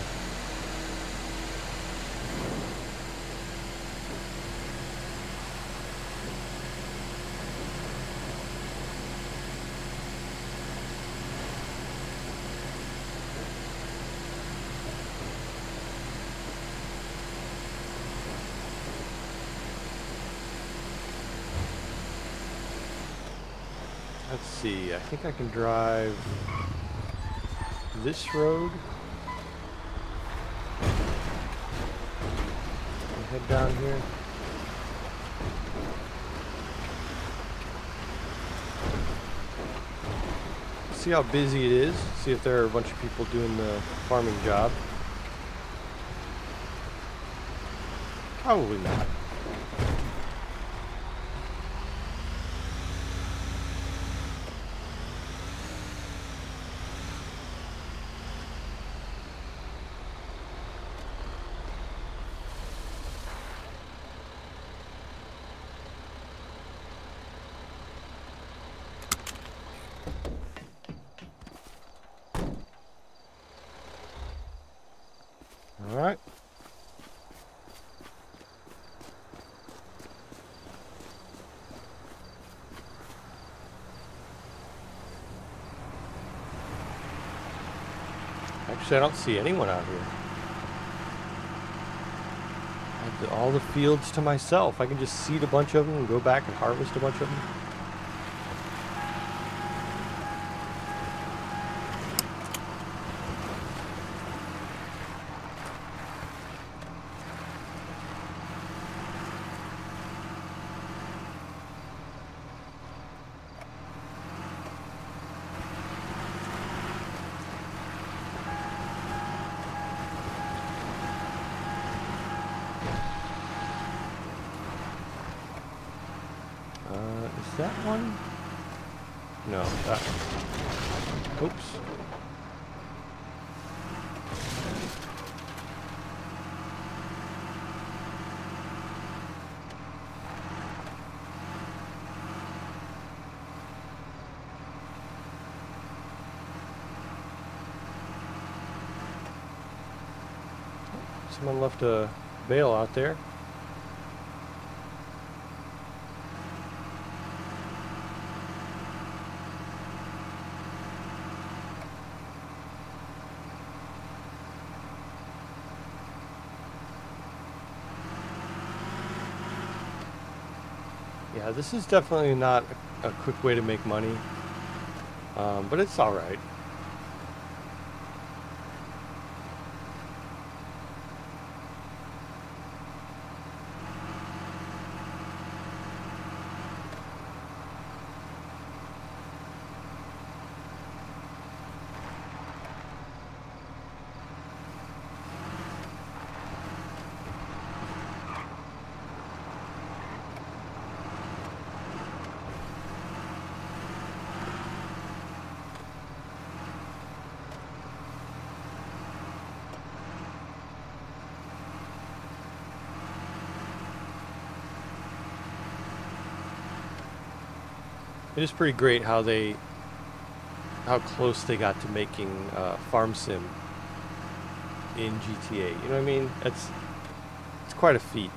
Let's see, I think I can drive this road. And head down here. See how busy it is. See if there are a bunch of people doing the farming job. Probably not. All right. Actually, I don't see anyone out here. I have all the fields to myself. I can just seed a bunch of them and go back and harvest a bunch of them. Is that one? No, that one. Oops. Someone left a bale out there. Yeah, this is definitely not a quick way to make money, but it's all right. It is pretty great how close they got to making Farm Sim in GTA. You know what I mean? It's quite a feat.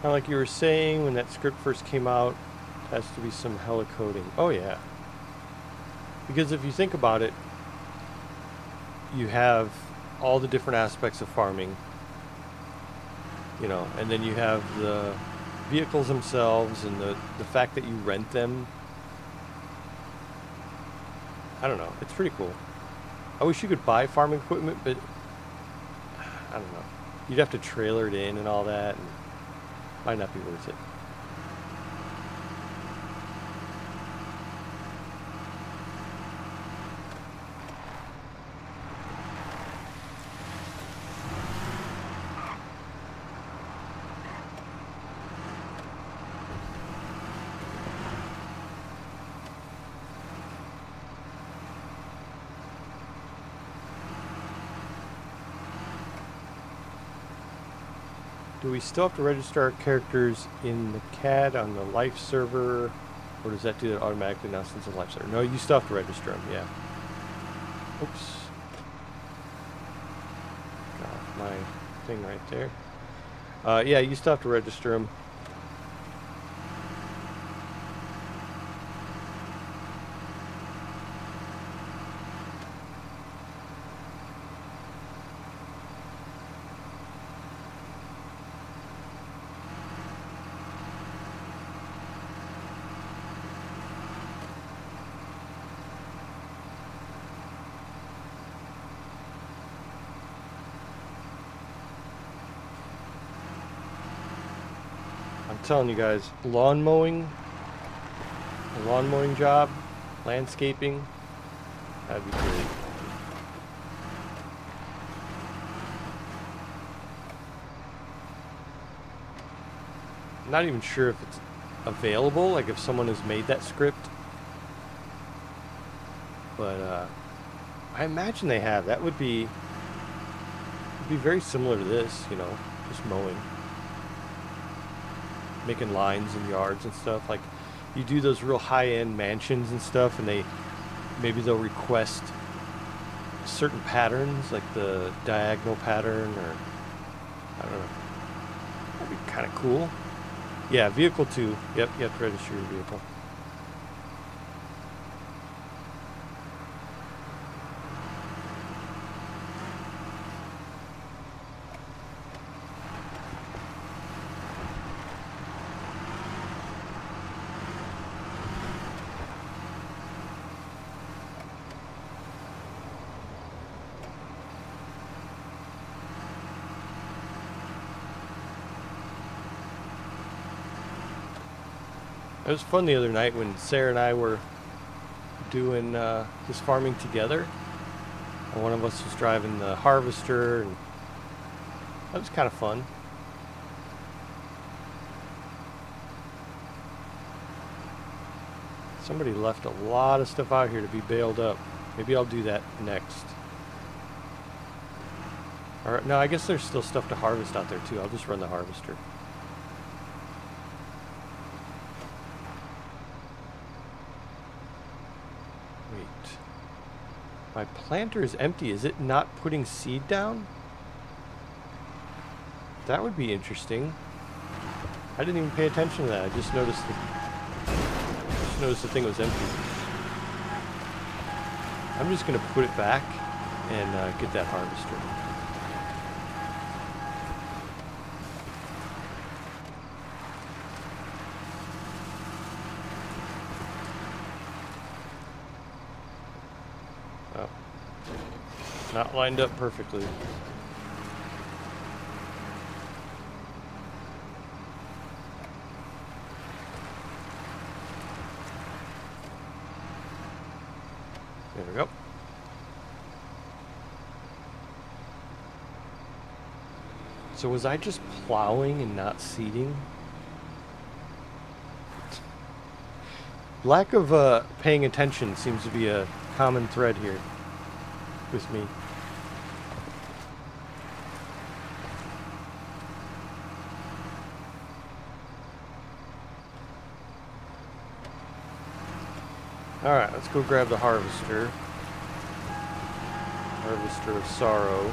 Kind of like you were saying, when that script first came out, has to be some hella coding. Oh yeah. Because if you think about it, you have all the different aspects of farming, you know, and then you have the vehicles themselves and the fact that you rent them. I don't know. It's pretty cool. I wish you could buy farming equipment, but I don't know. You'd have to trailer it in and all that, and might not be worth it. Do we still have to register our characters in the CAD on the life server? Or does that do that automatically now since it's a life server? No, you still have to register them, yeah. Oops. Got off my thing right there. Yeah, you still have to register them. I'm telling you guys, a lawn mowing job, landscaping, that'd be great. I'm not even sure if it's available, like if someone has made that script. But I imagine they have. That would be very similar to this, you know, just mowing. Making lines in yards and stuff. Like you do those real high-end mansions and stuff, and maybe they'll request certain patterns, like the diagonal pattern, or I don't know. That'd be kind of cool. Yeah, vehicle 2. Yep, you have to register your vehicle. It was fun the other night when Sarah and I were doing this farming together. And one of us was driving the harvester, and that was kind of fun. Somebody left a lot of stuff out here to be baled up. Maybe I'll do that next. Alright, no, I guess there's still stuff to harvest out there too. I'll just run the harvester. My planter is empty. Is it not putting seed down? That would be interesting. I didn't even pay attention to that. I just noticed the thing was empty. I'm just gonna put it back and get that harvester. Not lined up perfectly. There we go. So was I just plowing and not seeding? Lack of paying attention seems to be a common thread here with me. Alright, let's go grab the harvester. Harvester of sorrow.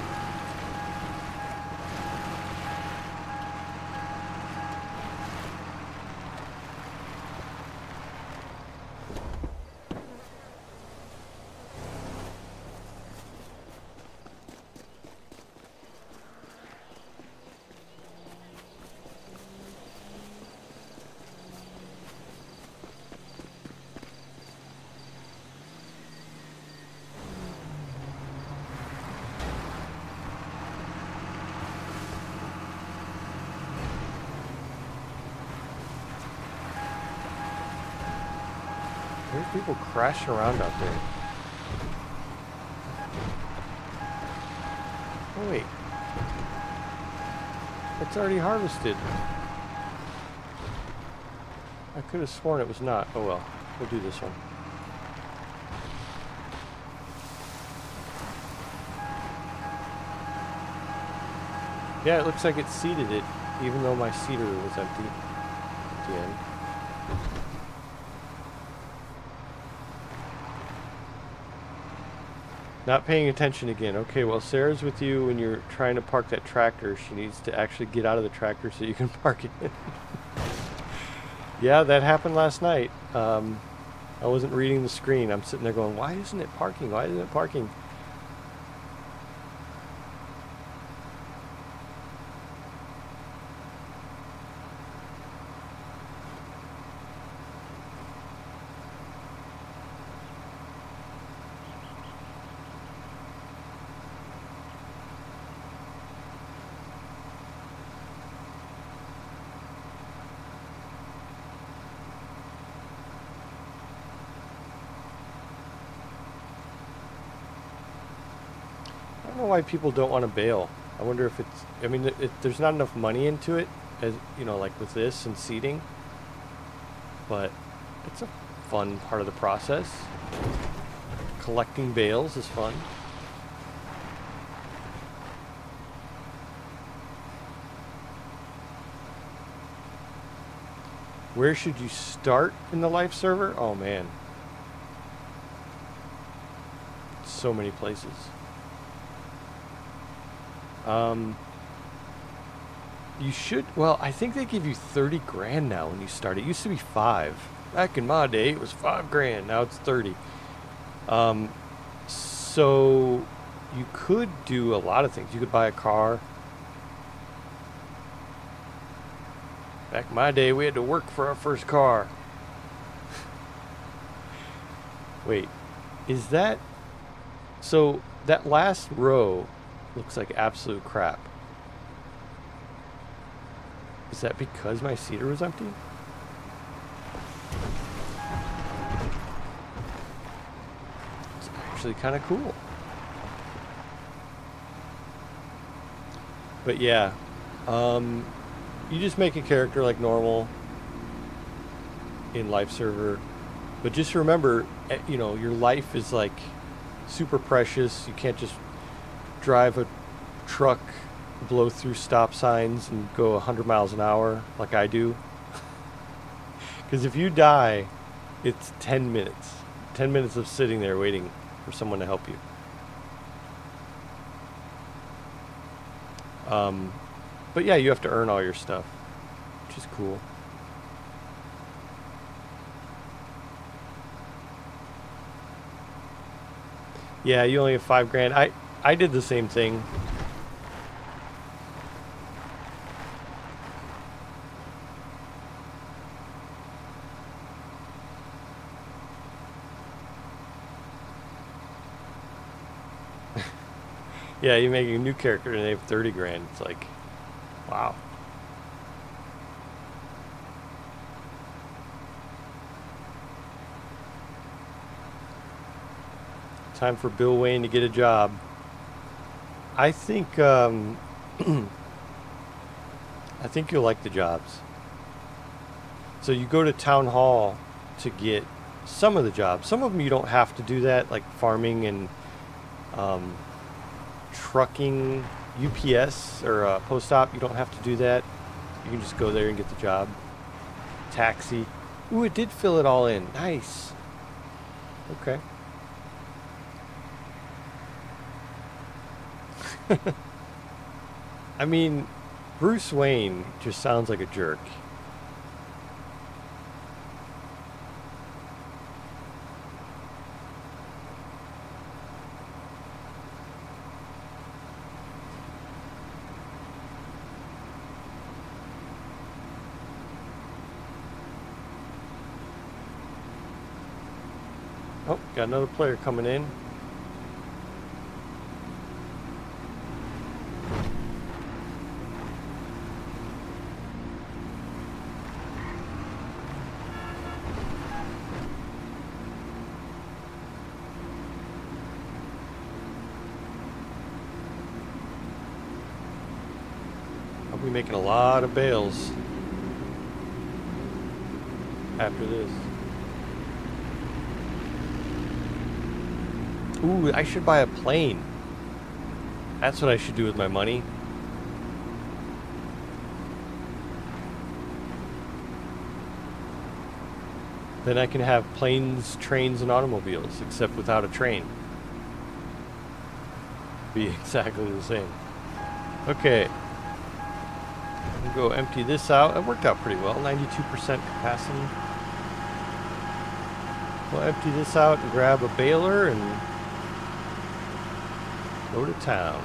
There's people crashing around out there. Oh wait. It's already harvested. I could have sworn it was not. Oh well. We'll do this one. Yeah, it looks like it seeded it, even though my seeder was empty at the end. Not paying attention again. Okay, well, Sarah's with you when you're trying to park that tractor. She needs to actually get out of the tractor so you can park it. Yeah, that happened last night. I wasn't reading the screen. I'm sitting there going, why isn't it parking? Why isn't it parking? I don't know why people don't want to bail. I wonder if it's, I mean, there's not enough money into it, as you know, like with this and seeding, but it's a fun part of the process. Collecting bales is fun. Where should you start in the life server? Oh man. So many places. You should, well, I think they give you 30 grand now when you start. It used to be 5. Back in my day, it was 5 grand. Now it's 30. So you could do a lot of things. You could buy a car. Back in my day, we had to work for our first car. Wait, is that, so that last row looks like absolute crap. Is that because my seeder was empty? It's actually kind of cool. But yeah, you just make a character like normal in life server. But just remember, you know, your life is like super precious. You can't just drive a truck, blow through stop signs and go 100 miles an hour like I do. Because if you die, it's 10 minutes. 10 minutes of sitting there waiting for someone to help you. But yeah, you have to earn all your stuff, which is cool. Yeah, you only have 5 grand. I did the same thing. Yeah, you make a new character and they have 30 grand. It's like, wow. Time for Bill Wayne to get a job. I think I think you'll like the jobs. So you go to town hall to get some of the jobs. Some of them you don't have to do that, like farming and trucking, UPS or post op. You don't have to do that. You can just go there and get the job. Taxi. Ooh, it did fill it all in. Nice. Okay. I mean, Bruce Wayne just sounds like a jerk. Oh, got another player coming in. be making a lot of bales after this. Ooh, I should buy a plane. That's what I should do with my money. Then I can have planes, trains, and automobiles, except without a train. Be exactly the same. Okay. We'll go empty this out. It worked out pretty well, 92% capacity. We'll empty this out and grab a baler and go to town.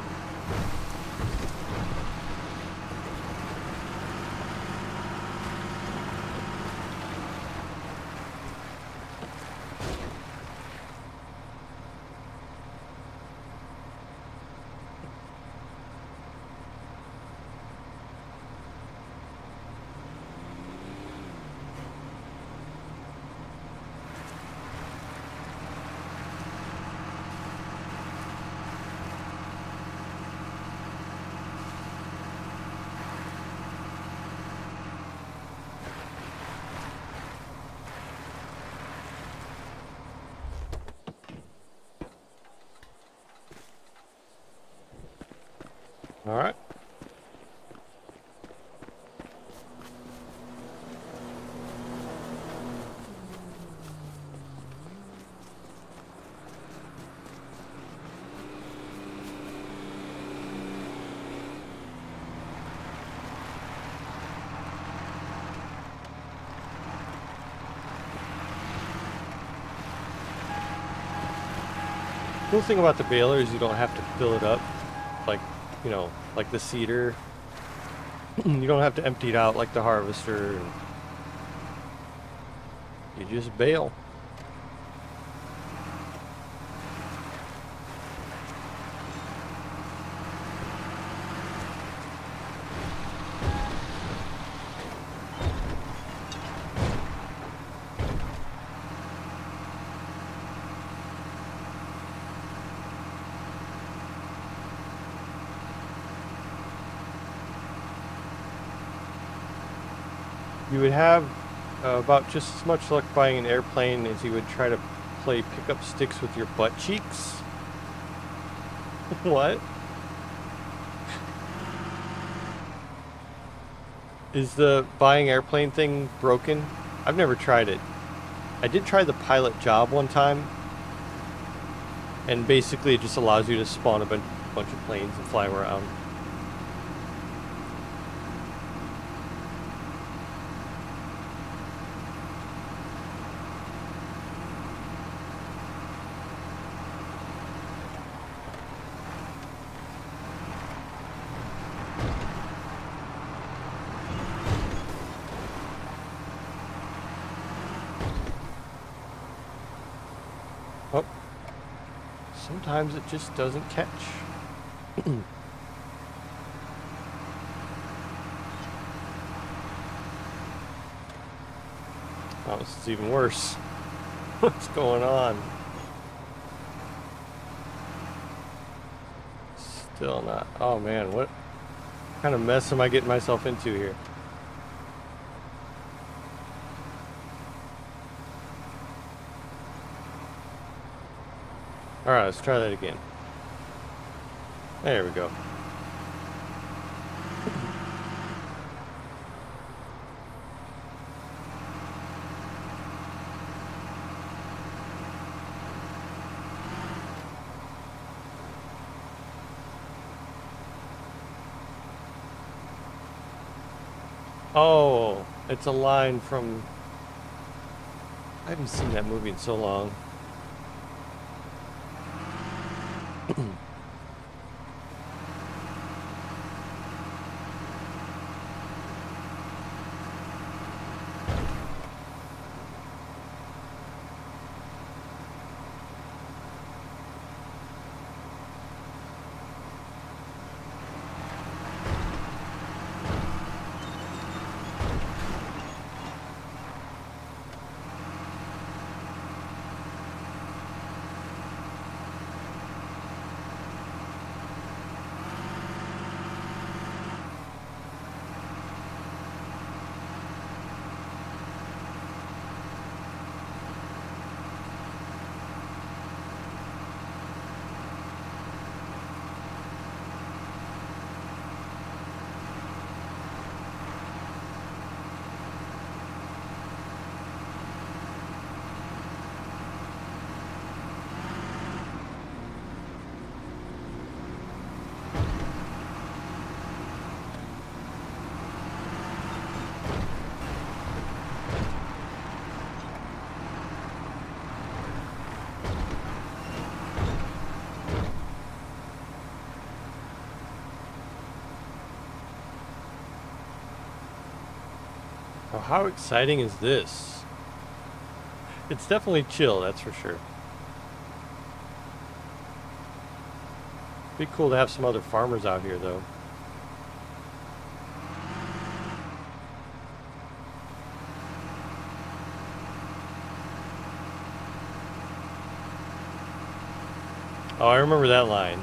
All right. Cool thing about the baler is you don't have to fill it up like, you know, like the seeder. You don't have to empty it out like the harvester. You just bale. You would have about just as much luck buying an airplane as you would try to play pickup sticks with your butt cheeks. What? Is the buying airplane thing broken? I've never tried it. I did try the pilot job one time, and basically it just allows you to spawn a bunch of planes and fly them around. Oh, sometimes it just doesn't catch. Oh, this is even worse. What's going on? Still not. Oh man, what kind of mess am I getting myself into here? Alright, let's try that again. There we go. Oh, it's a line from... I haven't seen that movie in so long. how exciting is this? It's definitely chill, that's for sure. Be cool to have some other farmers out here, though. Oh, I remember that line.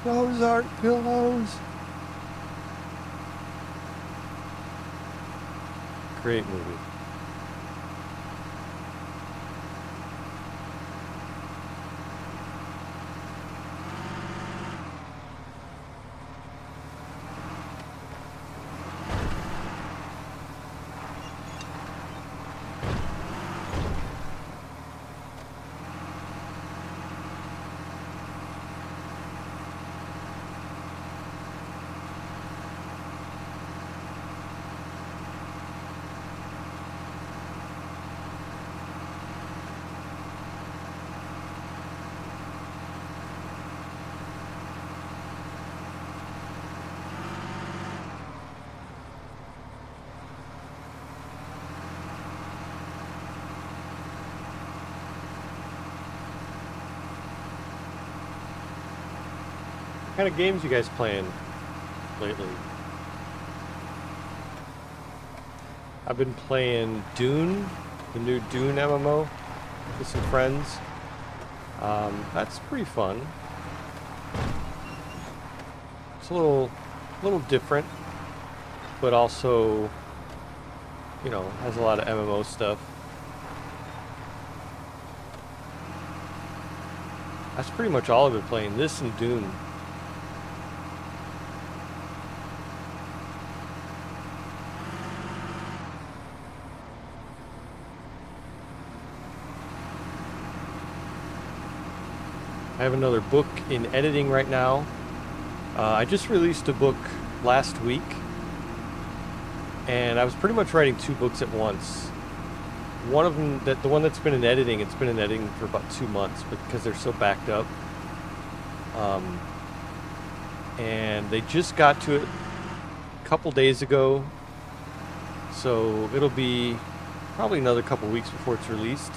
Those aren't pillows. Great movie. What kind of games you guys playing lately? I've been playing Dune, the new Dune MMO, with some friends. That's pretty fun. It's a little different, but also, you know, has a lot of MMO stuff. That's pretty much all I've been playing. This and Dune. I have another book in editing right now. I just released a book last week, and I was pretty much writing 2 books at once. One of them, the one that's been in editing, it's been in editing for about 2 months, but because they're so backed up. And they just got to it a couple days ago, so it'll be probably another couple weeks before it's released.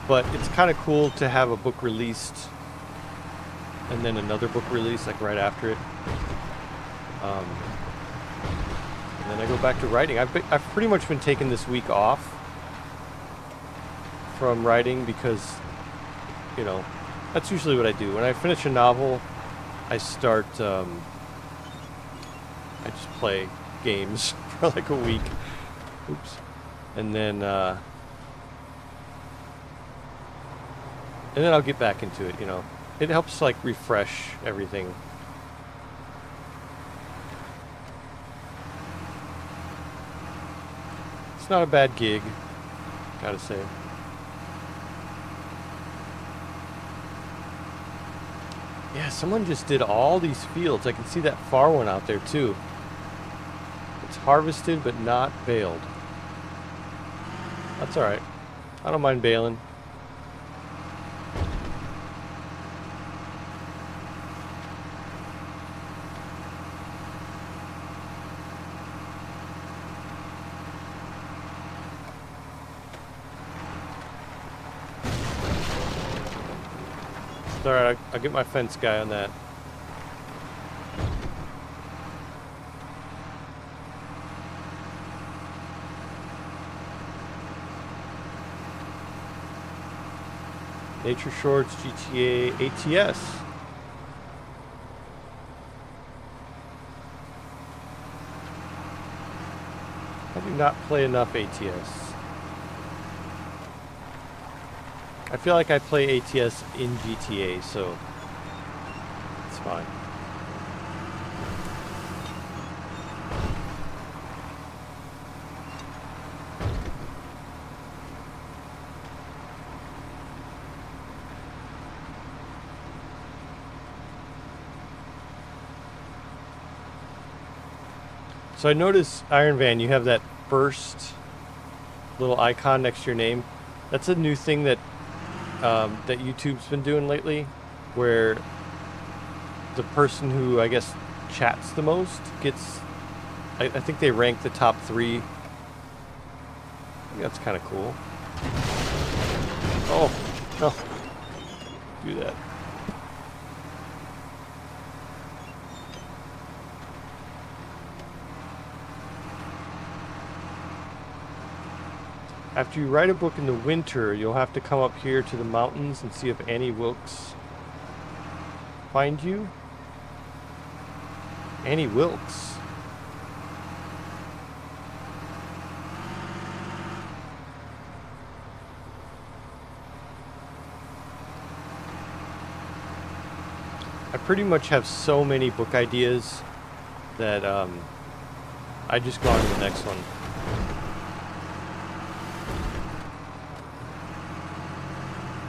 But it's kind of cool to have a book released and then another book released like right after it. And then I go back to writing. I've pretty much been taking this week off from writing because, you know, that's usually what I do. When I finish a novel, I start, I just play games for like a week. Oops. And then I'll get back into it, you know. It helps, like, refresh everything. It's not a bad gig, gotta say. Yeah, someone just did all these fields. I can see that far one out there, too. It's harvested, but not baled. That's alright. I don't mind baling. It's alright, I'll get my fence guy on that. Nature Shorts, GTA, ATS. I do not play enough ATS. I feel like I play ATS in GTA, so it's fine. So I noticed, Iron Van, you have that first little icon next to your name. That's a new thing that that YouTube's been doing lately, where the person who, I guess, chats the most gets I think they rank the top 3. I think that's kind of cool. Oh, no. Do that. After you write a book in the winter, you'll have to come up here to the mountains and see if Annie Wilkes find you. Annie Wilkes. I pretty much have so many book ideas that I just go on to the next one.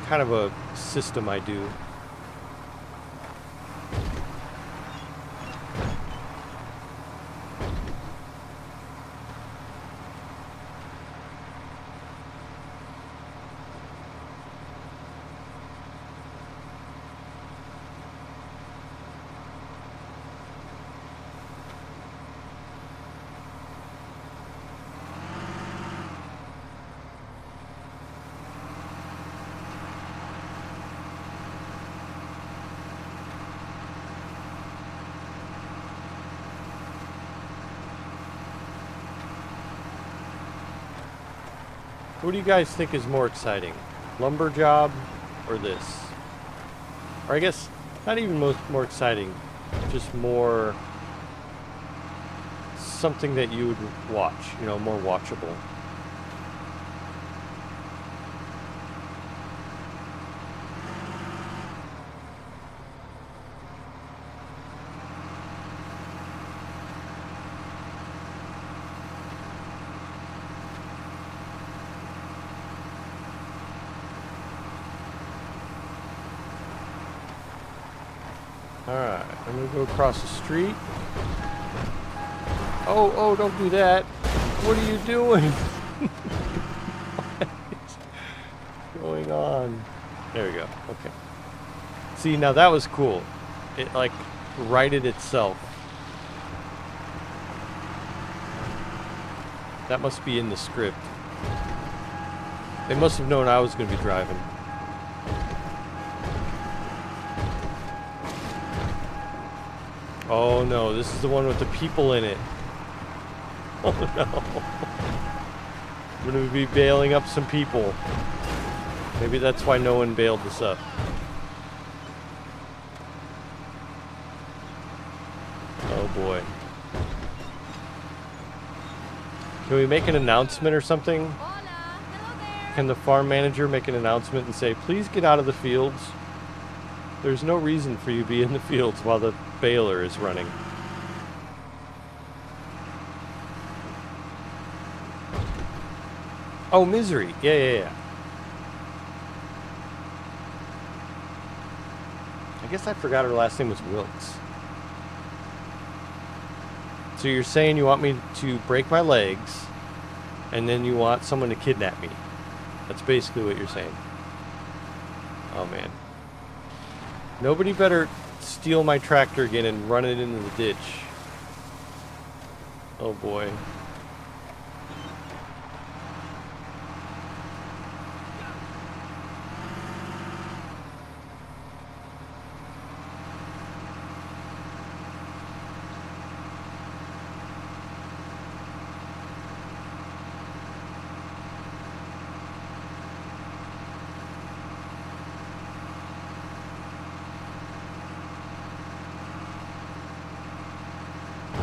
Kind of a system I do. What do you guys think is more exciting? Lumber job or this? Or I guess not even more exciting, just more something that you would watch, you know, more watchable. Alright, I'm gonna go across the street. Oh, don't do that. What are you doing? What is going on? There we go. Okay. See, now that was cool. It, like, righted itself. That must be in the script. They must have known I was gonna be driving. Oh no, this is the one with the people in it. Oh no. I'm gonna be bailing up some people. Maybe that's why no one bailed this up. Oh boy. Can we make an announcement or something? Hola, hello there. Can the farm manager make an announcement and say, please get out of the fields? There's no reason for you to be in the fields while the baler is running. Oh, Misery. Yeah. I guess I forgot her last name was Wilkes. So you're saying you want me to break my legs, and then you want someone to kidnap me. That's basically what you're saying. Oh, man. Nobody better steal my tractor again and run it into the ditch. Oh boy.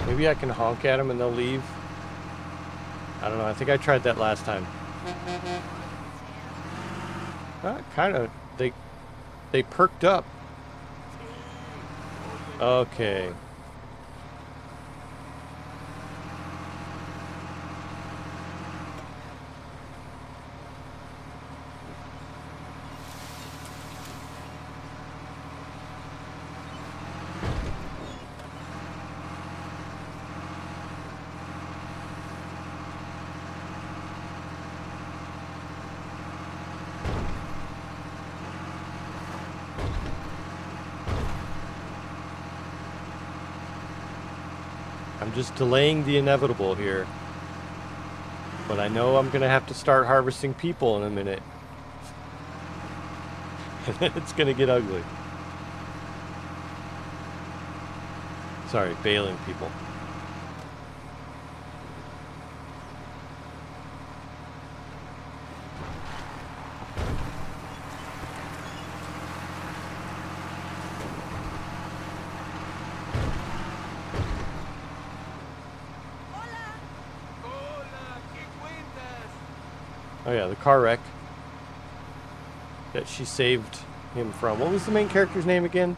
Maybe I can honk at them and they'll leave. I don't know. I think I tried that last time. Kind of. They perked up. Okay. I'm just delaying the inevitable here. But I know I'm going to have to start harvesting people in a minute. It's going to get ugly. Sorry, bailing people. Oh yeah, the car wreck that she saved him from. What was the main character's name again?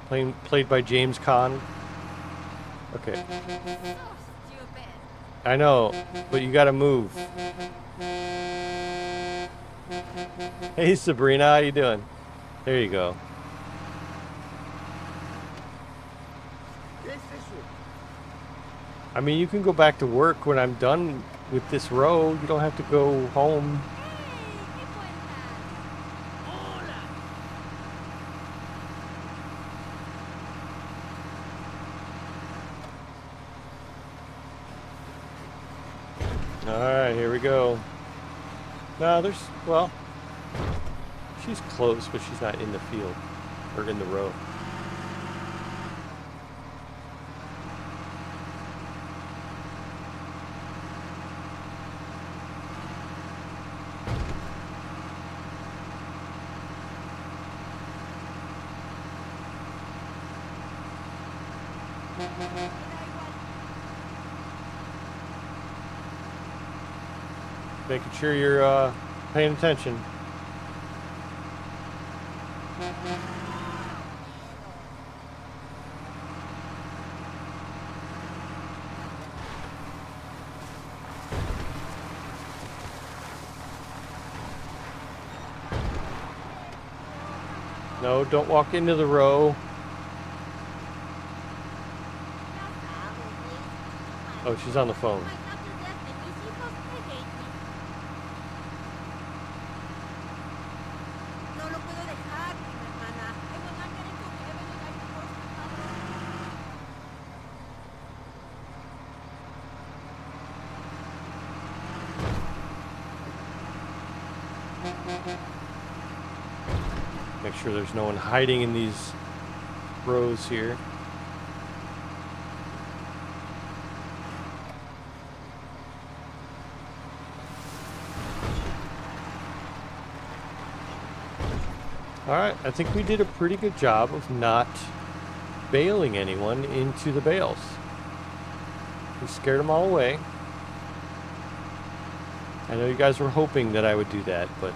Played by James Caan. Okay. So stupid. I know, but you gotta move. Hey Sabrina, how you doing? There you go. I mean, you can go back to work when I'm done with this row. You don't have to go home. Hey, ¿qué cuentas? Alright, here we go. No, well, she's close, but she's not in the field, or in the row. Making sure you're paying attention. No, don't walk into the row. Oh, she's on the phone. Make sure there's no one hiding in these rows here. Alright, I think we did a pretty good job of not bailing anyone into the bales. We scared them all away. I know you guys were hoping that I would do that, but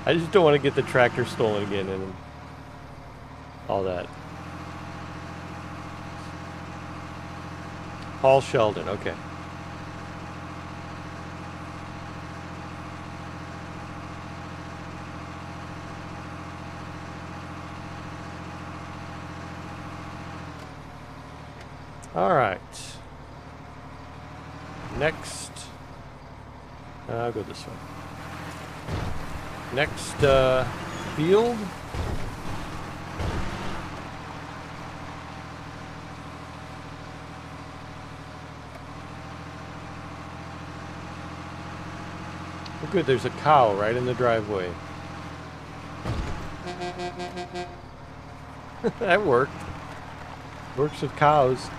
I just don't want to get the tractor stolen again and all that. Paul Sheldon, okay. All right. Next, I'll go this way. Next field. Oh, good, there's a cow right in the driveway. That worked. Works with cows.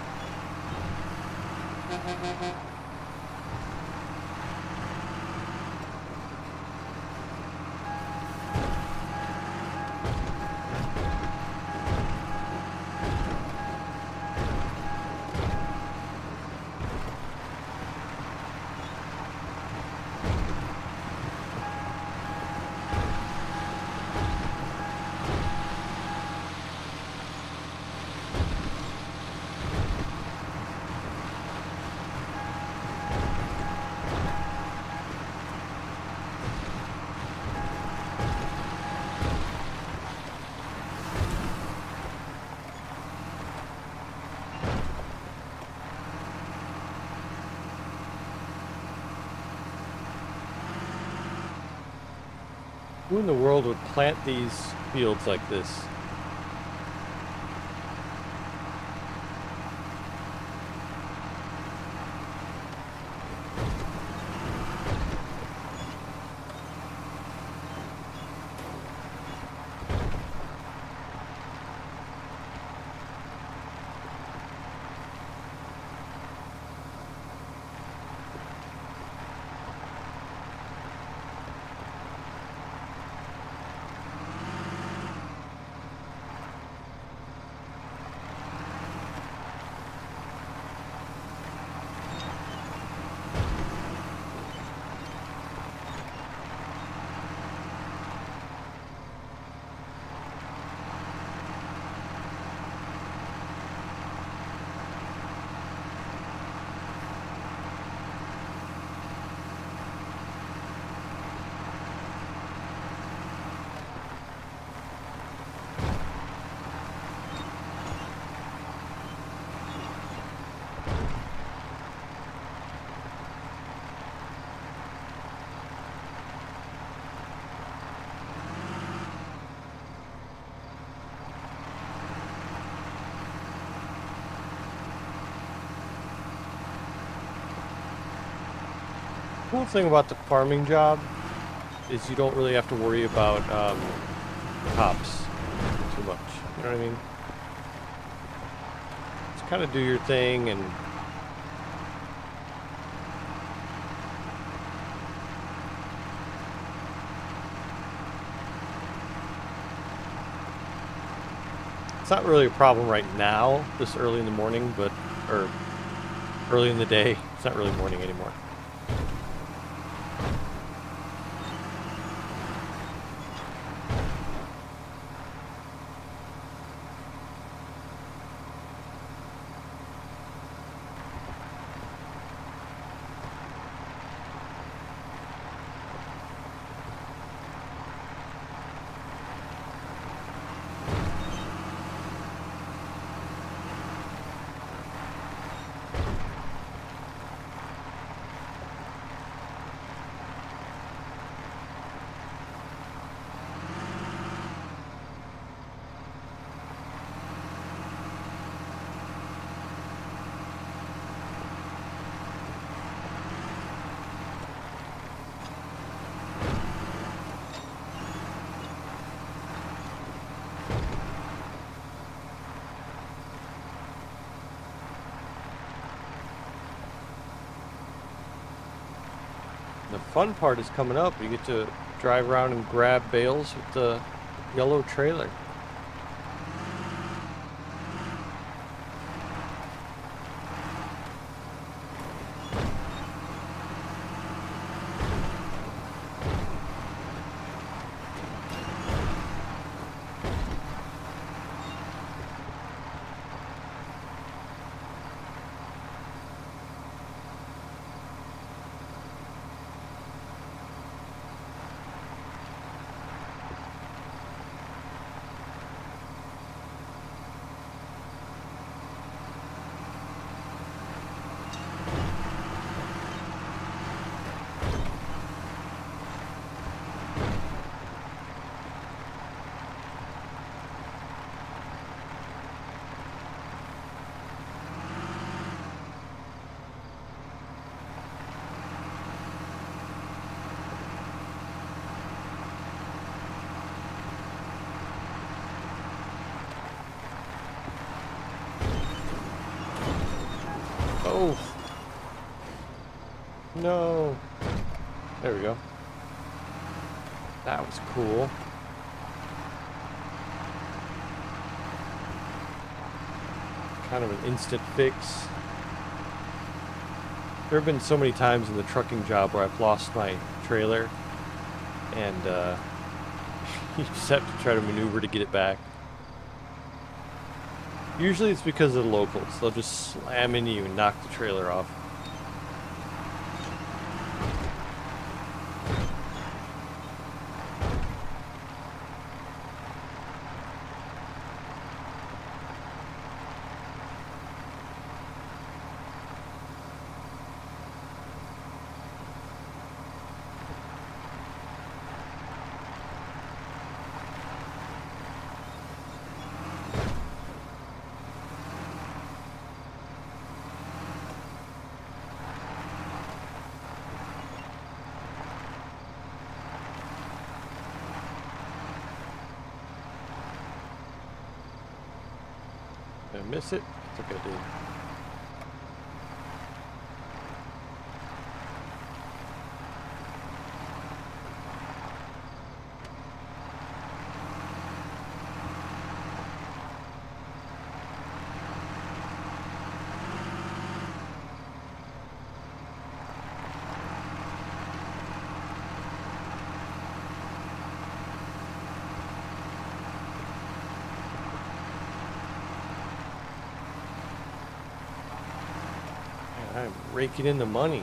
Who in the world would plant these fields like this? cool thing about the farming job is you don't really have to worry about cops too much. You know what I mean? Just kind of do your thing and it's not really a problem right now, this early in the morning, but or early in the day. It's not really morning anymore. The fun part is coming up. You get to drive around and grab bales with the yellow trailer. Oh. No. There we go. That was cool. Kind of an instant fix. There have been so many times in the trucking job where I've lost my trailer and you just have to try to maneuver to get it back. Usually it's because of the locals. They'll just slam into you and knock the trailer off. Did I miss it? I think I did. I'm raking in the money.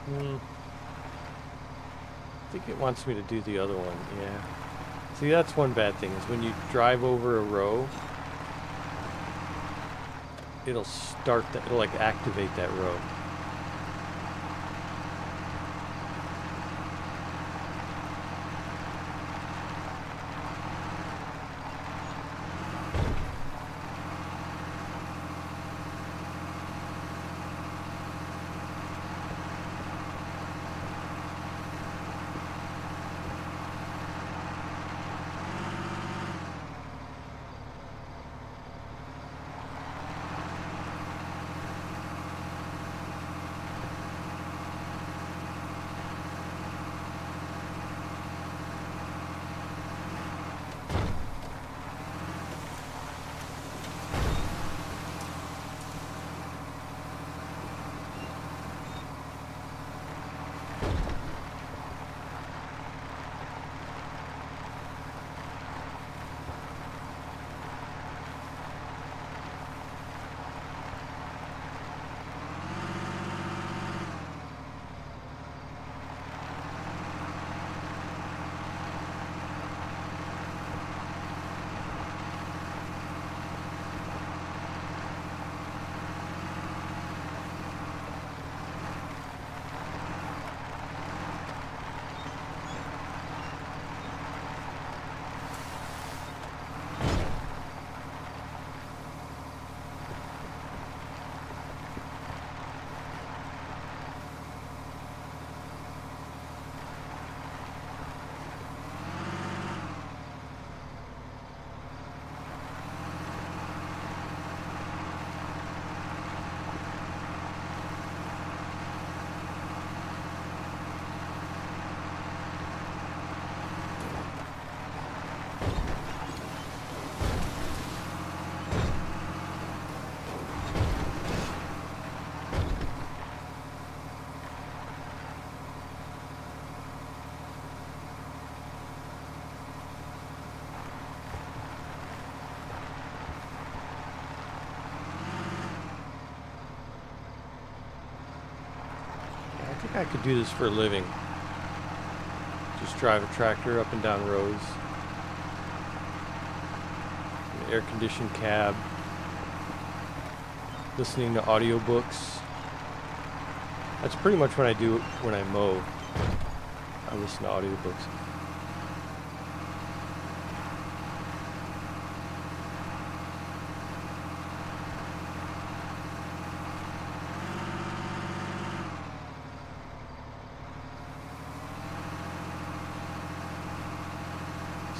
I think it wants me to do the other one, yeah. See, that's one bad thing, is when you drive over a row, it'll start that, it'll like activate that row. I could do this for a living. Just drive a tractor up and down roads. An air-conditioned cab. Listening to audiobooks. That's pretty much what I do when I mow. I listen to audiobooks.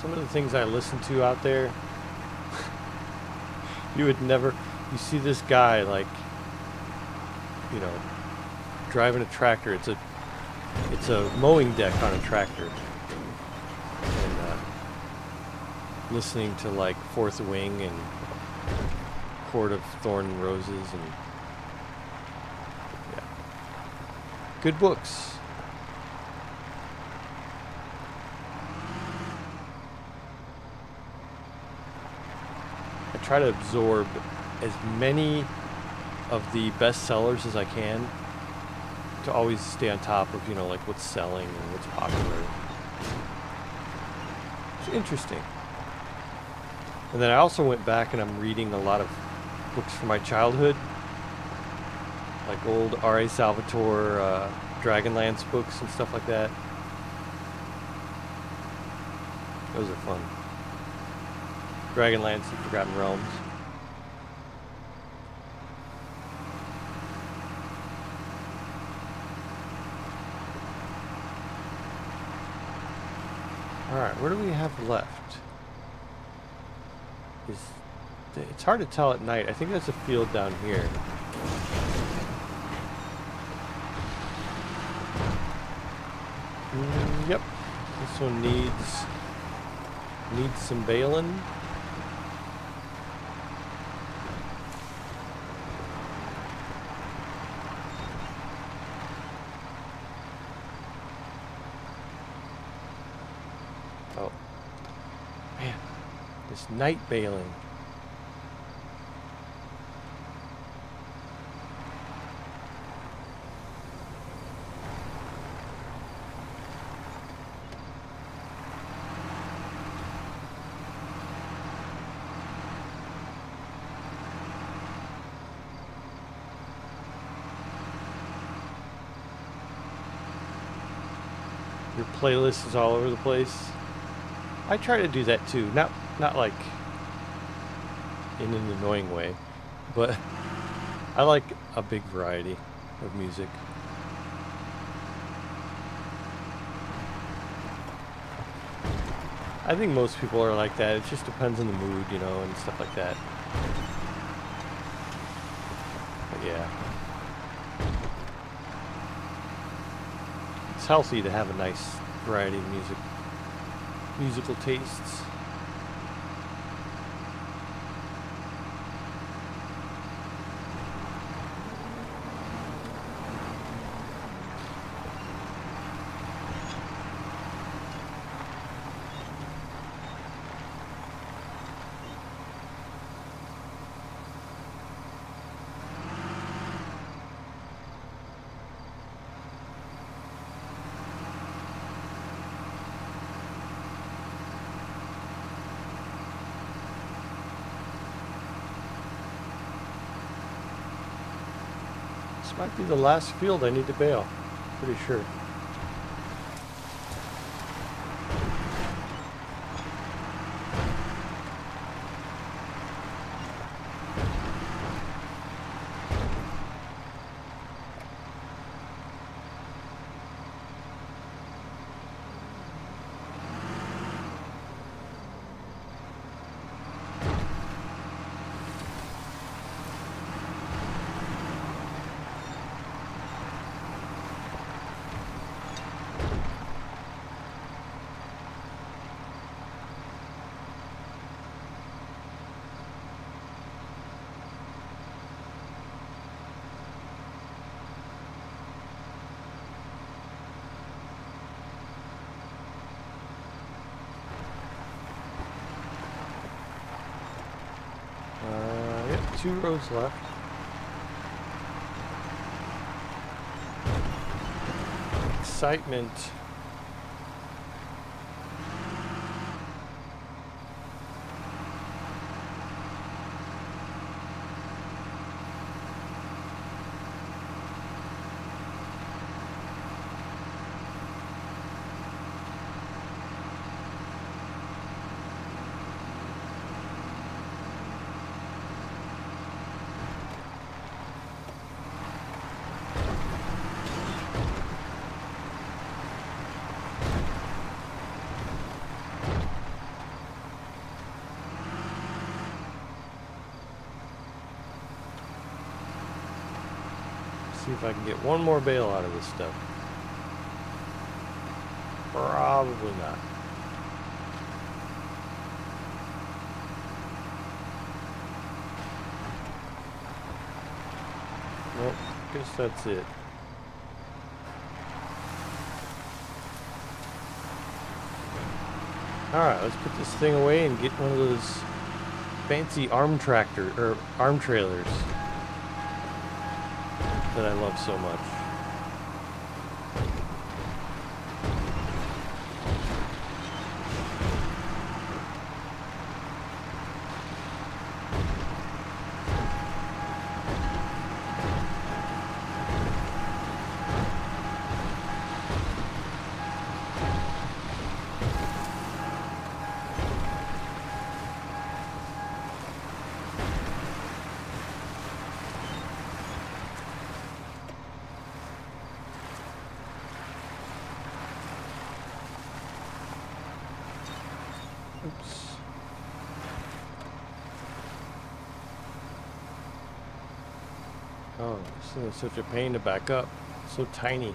Some of the things I listen to out there, you would never, you see this guy like, you know, driving a tractor. It's a mowing deck on a tractor, and listening to like Fourth Wing and Court of Thorn and Roses, and yeah, good books. I try to absorb as many of the bestsellers as I can to always stay on top of, you know, like what's selling and what's popular. It's interesting. And then I also went back and I'm reading a lot of books from my childhood, like old R.A. Salvatore, Dragonlance books and stuff like that. Those are fun. Dragonlance and Forgotten Realms. Alright, what do we have left? It's hard to tell at night. I think that's a field down here. Yep. This one needs some baling. Oh. Man. This night baling. Your playlist is all over the place. I try to do that too. Not like in an annoying way, but I like a big variety of music. I think most people are like that. It just depends on the mood, you know, and stuff like that. But yeah. It's healthy to have a nice variety of musical tastes. This might be the last field I need to bale. Pretty sure. Yep, 2 rows left. excitement. See if I can get one more bale out of this stuff. Probably not. Nope, guess that's it. Alright, let's put this thing away and get one of those fancy arm tractor or arm trailers that I love so much. Oops. Oh, this thing is such a pain to back up. So tiny.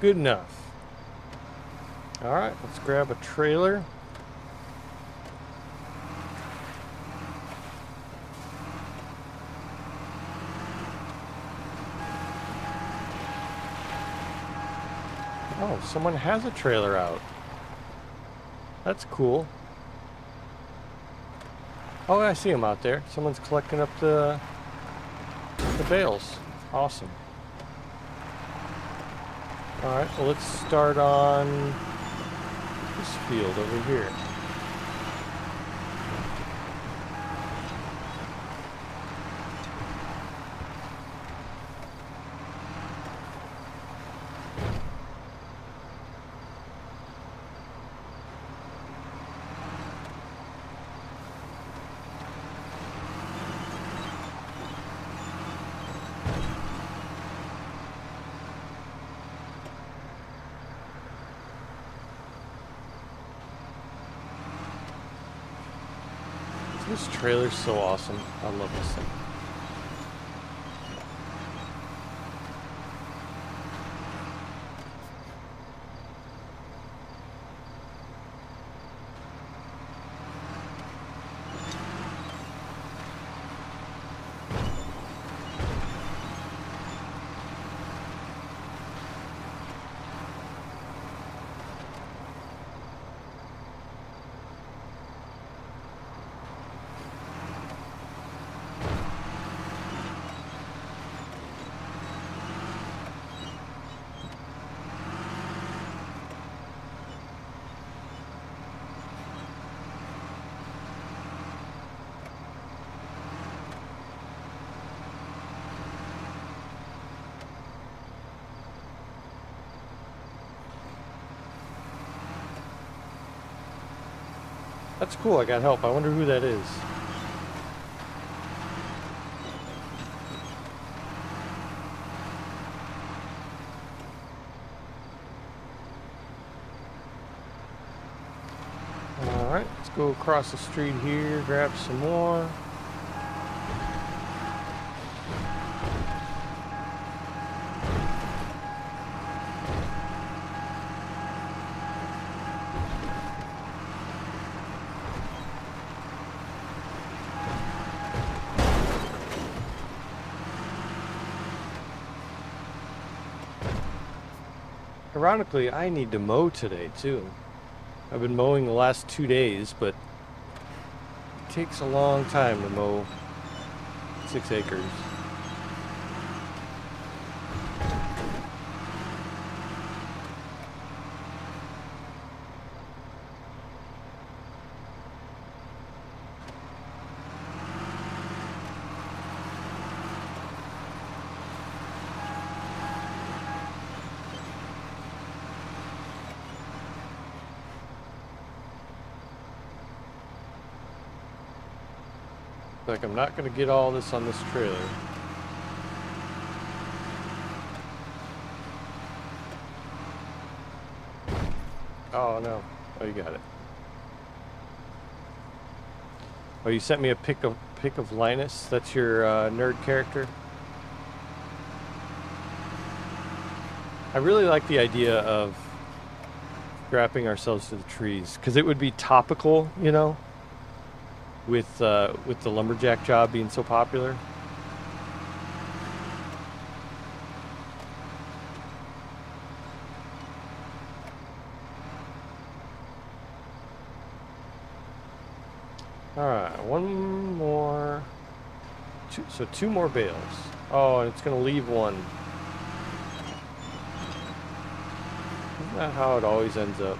Good enough. Alright, let's grab a trailer. Oh, someone has a trailer out. That's cool. Oh, I see them out there. Someone's collecting up the bales. Awesome. Alright, well let's start on this field over here. This trailer's so awesome. I love this thing. That's cool, I got help. I wonder who that is. Alright, let's go across the street here, grab some more. Ironically, I need to mow today too. I've been mowing the last 2 days, but it takes a long time to mow 6 acres. Like I'm not gonna get all this on this trailer. Oh no. Oh, you got it. Oh, you sent me a pic of Linus. That's your nerd character. I really like the idea of strapping ourselves to the trees because it would be topical, you know, with the lumberjack job being so popular. All right, one more. So two more bales. Oh, and it's gonna leave one. Isn't that how it always ends up?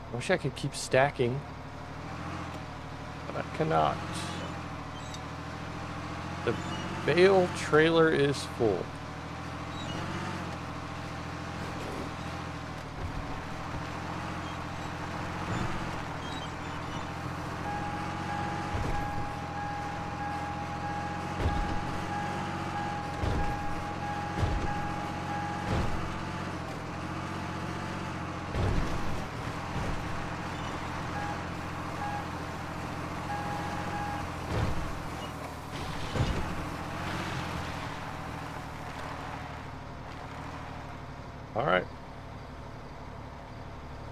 I wish I could keep stacking, but I cannot. The bale trailer is full. All right.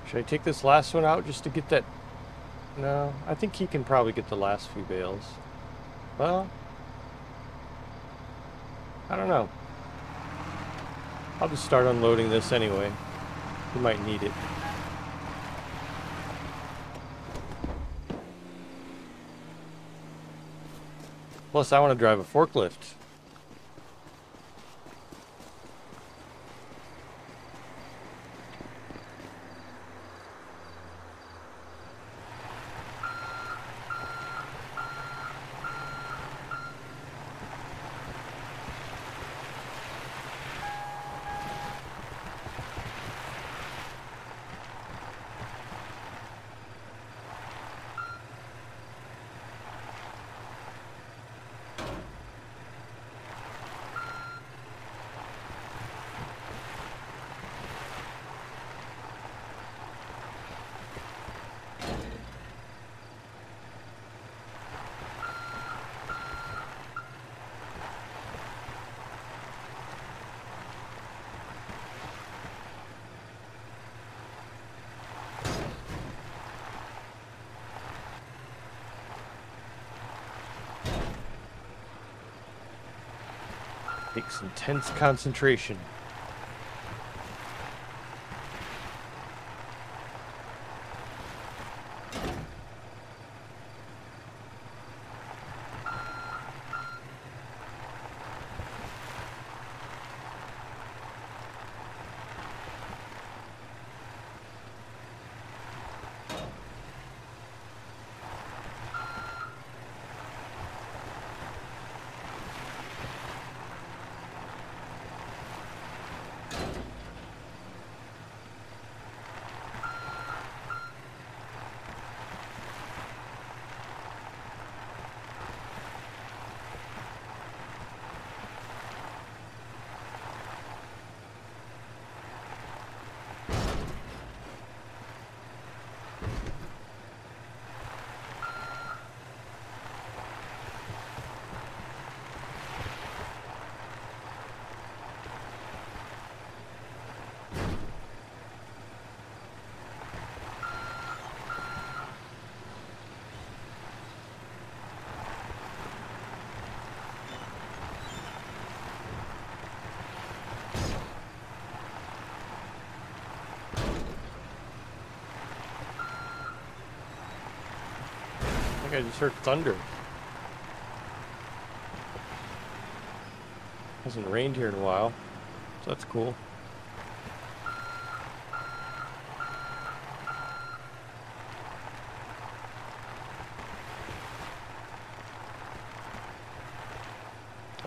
Should I take this last one out just to get that? No, I think he can probably get the last few bales. Well, I don't know. I'll just start unloading this anyway. He might need it. Plus, I want to drive a forklift. Takes intense concentration. I just heard thunder. Hasn't rained here in a while, so that's cool.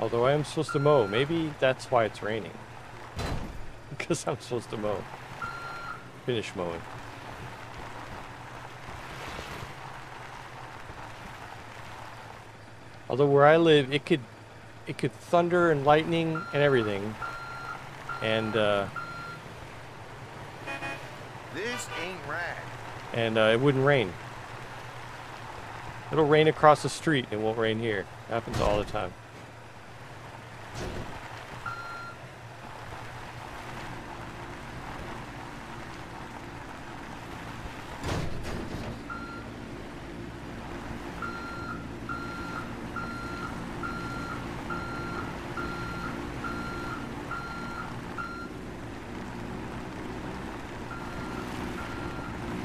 Although I am supposed to mow. Maybe that's why it's raining. Because I'm supposed to mow. Finish mowing. Although where I live, it could thunder and lightning and everything. And This ain't right. and it wouldn't rain. It'll rain across the street. It won't rain here. It happens all the time.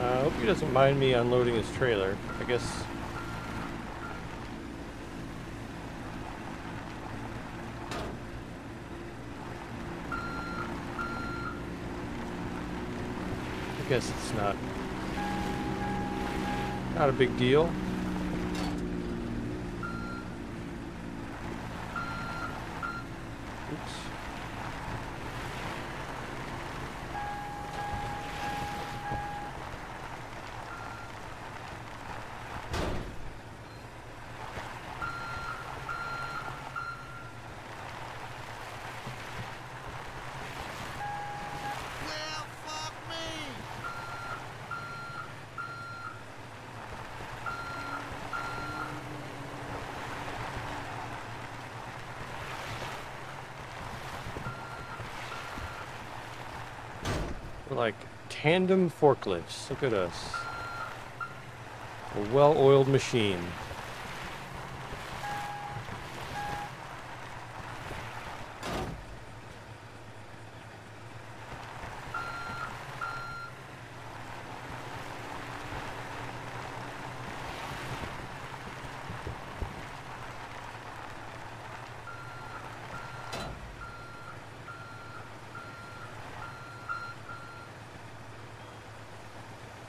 I hope he doesn't mind me unloading his trailer. I guess. I guess it's not a big deal. Oops. Well, fuck me. We're like tandem forklifts. Look at us. A well-oiled machine.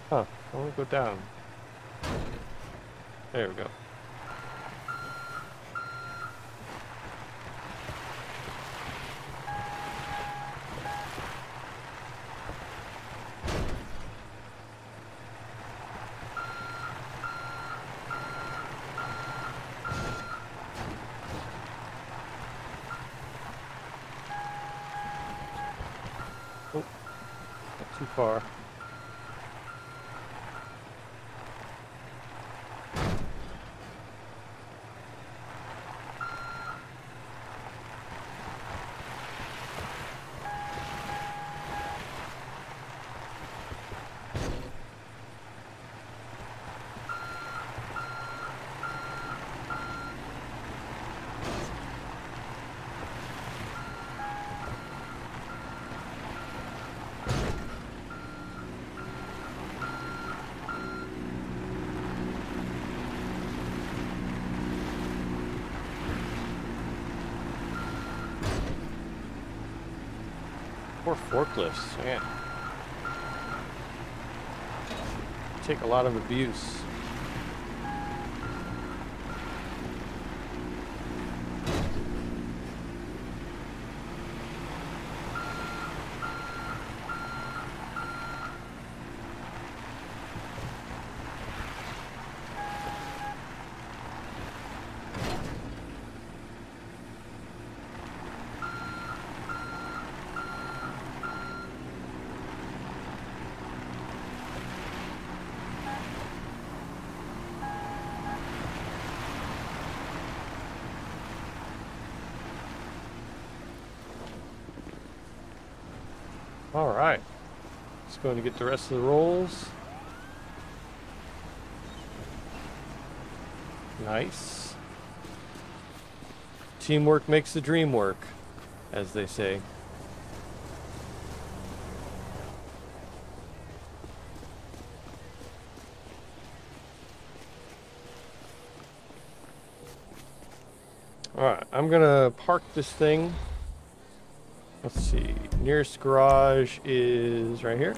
Huh, I want to go down. There we go. Oh, not too far. Poor forklifts, man. Take a lot of abuse. All right, let's go and get the rest of the rolls. Nice. Teamwork makes the dream work, as they say. All right, I'm gonna park this thing. Let's see, nearest garage is right here.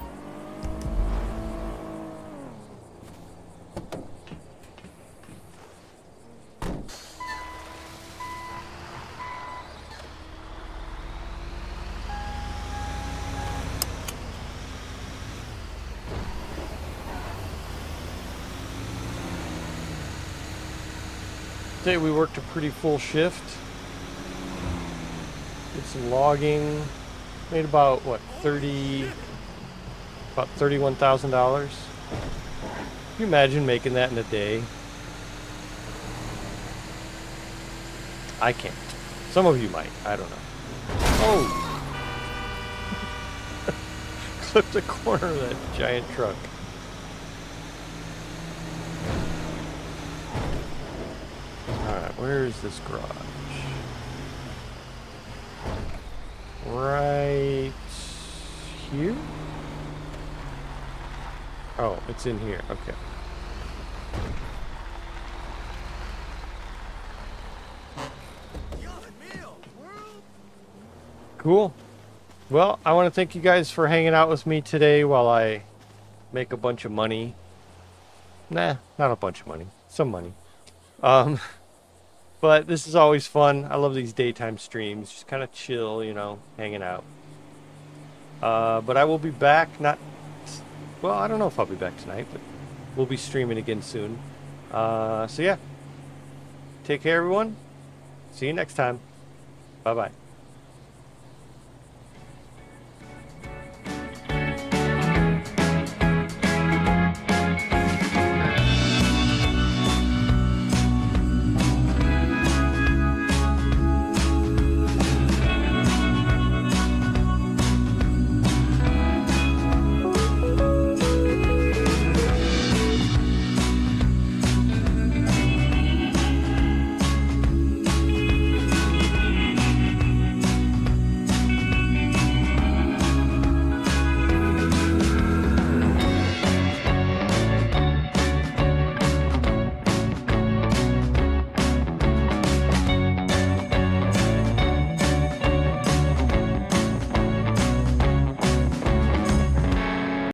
Today we worked a pretty full shift. Did some logging. Made about, what, about $31,000. Can you imagine making that in a day? I can't. Some of you might. I don't know. Oh! Clipped the corner of that giant truck. Alright, where is this garage? Right here? Oh, it's in here. Okay. Cool. Well, I want to thank you guys for hanging out with me today while I make a bunch of money. Nah, not a bunch of money. Some money. But this is always fun. I love these daytime streams. Just kind of chill, you know, hanging out. But I will be back. Well, I don't know if I'll be back tonight, but we'll be streaming again soon. So yeah. Take care, everyone. See you next time. Bye-bye.